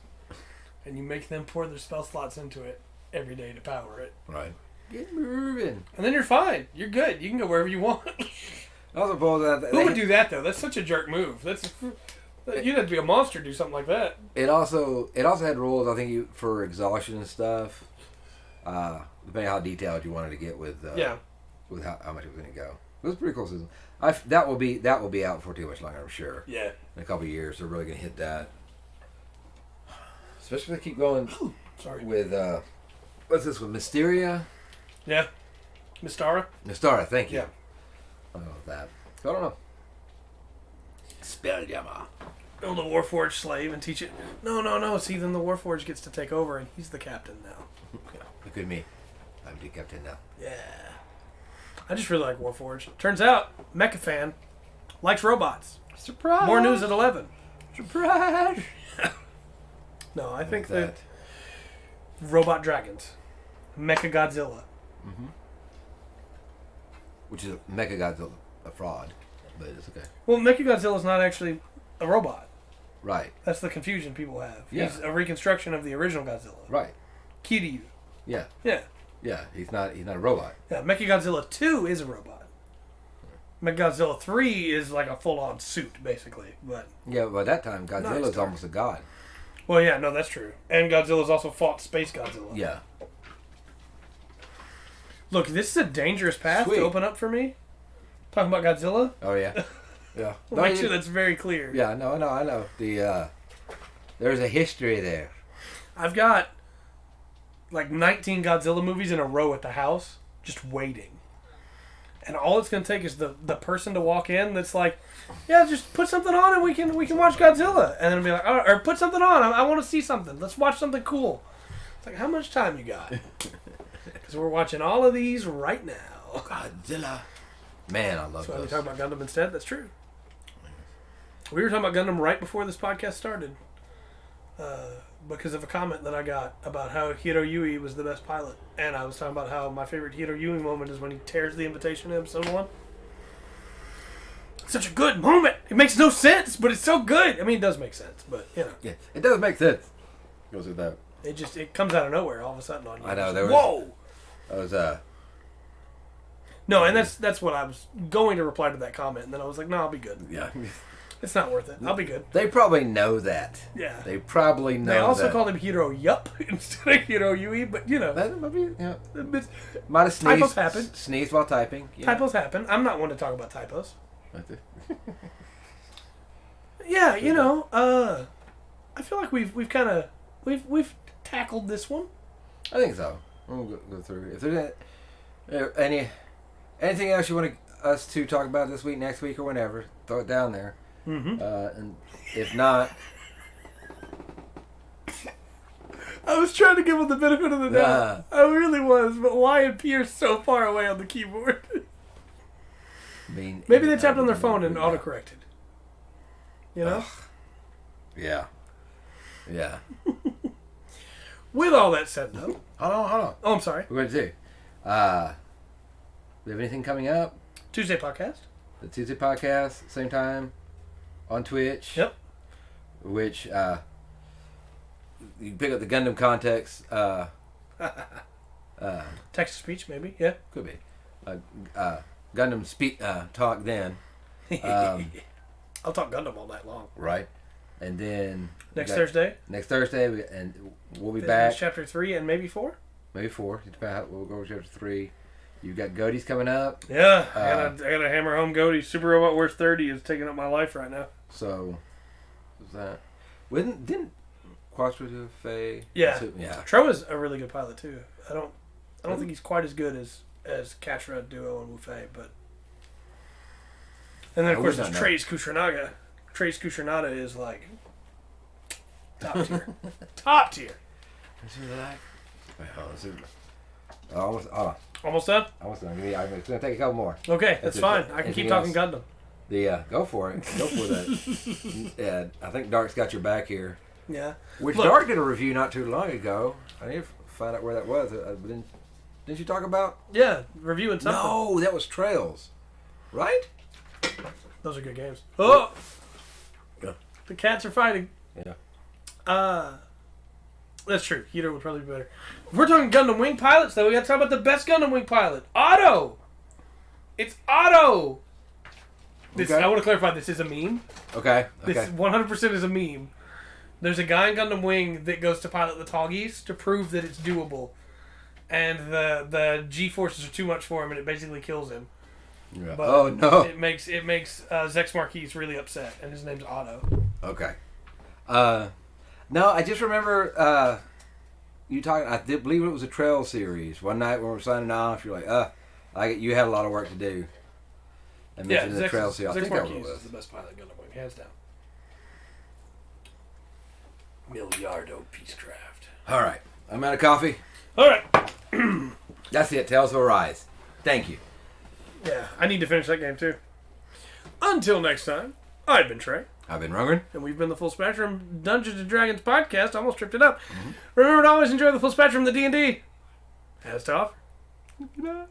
and you make them pour their spell slots into it every day to power it. Right. Get moving. And then you're fine. You're good. You can go wherever you want. I suppose that Who would do that though? That's such a jerk move. You'd have to be a monster to do something like that. It also had rules. I think for exhaustion and stuff. Depending on how detailed you wanted to get with with how much it was going to go. It was a pretty cool system. That will be out before too much longer, I'm sure. Yeah. In a couple of years, they're really going to hit that. Especially if they keep going. Sorry. With what's this one? Mysteria. Yeah. Mystara. Mystara. Thank you. Yeah. I don't know that. I don't know. Spelljammer. Build a Warforged slave and teach it. No. See, then the Warforged gets to take over, and he's the captain now. Look at me. I'm the captain now. Yeah. I just really like Warforged. Turns out, Mecha fan likes robots. Surprise! More news at 11. Surprise! No, I think that robot dragons. Mecha Godzilla. Mm-hmm. Which is Mecha Godzilla, a fraud, but it's okay. Well, Mecha Godzilla's not actually a robot. Right. That's the confusion people have. Yeah. He's a reconstruction of the original Godzilla. Right. Kiryu. Yeah. Yeah. Yeah. He's not a robot. Yeah. Mecha Godzilla 2 is a robot. Mecha Godzilla 3 is like a full-on suit, basically. But yeah, by that time, Godzilla's almost a god. Well, yeah, no, that's true. And Godzilla's also fought Space Godzilla. Yeah. Look, this is a dangerous path Sweet. to open up for me. Talking about Godzilla. Oh yeah. Yeah. We'll make sure that's very clear. Yeah. No. I know. There's a history there. I've got like 19 Godzilla movies in a row at the house, just waiting. And all it's going to take is the person to walk in that's like, yeah, just put something on and we can watch Godzilla. And then it'll be like, or put something on. I want to see something. Let's watch something cool. It's like, how much time you got? Because we're watching all of these right now. Godzilla. Man, I love That's why those. we talk about Gundam instead. That's true. We were talking about Gundam right before this podcast started. Because of a comment that I got about how Hiro Yui was the best pilot. And I was talking about how my favorite Hiro Yui moment is when he tears the invitation in episode 1. It's such a good moment. It makes no sense, but it's so good. I mean, it does make sense, but, you know. Yeah, it does make sense. Goes with that. It comes out of nowhere all of a sudden on you. I know. There was, whoa! That was, No, and that's what I was going to reply to that comment, and then I was like, no, I'll be good. yeah. It's not worth it. I'll be good. They probably know that. Yeah. They probably know that. They also called him Hiro Yup instead of Hiro Yui, but, you know. That might be, yeah. It's, Might have sneezed. Typos happen. Sneezed while typing. Yeah. Typos happen. I'm not one to talk about typos. Right there. Yeah, you know, I feel like we've kind of we've tackled this one. I think so. We'll go through. If there's anything else you want us to talk about this week, next week, or whenever, throw it down there. Mm-hmm. And if not, I was trying to give him the benefit of the doubt. I really was, but Y and P are so far away on the keyboard. Maybe they tapped on their phone and autocorrected. You know? Yeah. Yeah. With all that said, though. Hold on. Oh, I'm sorry. We're going to do. We have anything coming up? Tuesday podcast. The Tuesday podcast, same time, on Twitch. Yep. Which, you can pick up the Gundam context. Text to speech, maybe. Yeah. Could be. Gundam talk then. I'll talk Gundam all night long. Right. And then... Next Thursday, and we'll be Fisman back. Chapter 3 and maybe 4. Maybe 4. We'll go over Chapter 3. You've got Goaties coming up. Yeah, I gotta hammer home Goaty. Super Robot Wars 30 is taking up my life right now. So, what's that? Didn't Quattro do Faye? Yeah. Yeah. Troa's a really good pilot too. I don't think he's quite as good as Katra, Duo, and Wu-Fei, but... And then, of course, there's Trace Kushinaga. Trace Kushinaga is, like, top tier. Top tier. Almost done. Almost done? Almost done. It's going to take a couple more. Okay, that's fine. I can keep talking Gundam. Go for it. Go for that. Yeah, I think Dark's got your back here. Yeah. Which Dark did a review not too long ago. I need to find out where that was. Didn't you talk about? Yeah, reviewing something. No, that was Trails. Right? Those are good games. Oh! Yeah. The cats are fighting. Yeah. That's true. Heater would probably be better. If we're talking Gundam Wing pilots, though, we got to talk about the best Gundam Wing pilot, Otto. It's Otto. This, Okay. I want to clarify. This is a meme. Okay. This Okay. 100% is a meme. There's a guy in Gundam Wing that goes to pilot the Tallgeese to prove that it's doable, and the G-forces are too much for him, and it basically kills him. Yeah. But Oh no. It makes Zex Marquis really upset, and his name's Otto. Okay. No, I just remember you talking. I did believe it was a trail series. One night when we were signing off, you're like, you had a lot of work to do. I mentioned the trail series. I Zex think that Marquis was. is the best pilot in Gundam Wing, hands down. Milliardo Peacecraft. All right, I'm out of coffee. All right. That's it. Tales will rise. Thank you. Yeah, I need to finish that game too. Until next time, I've been Trey. I've been Rungren. And we've been the Full Spectrum Dungeons & Dragons podcast. Almost tripped it up. Remember to always enjoy the Full Spectrum, the D&D. Has to offer. Goodbye.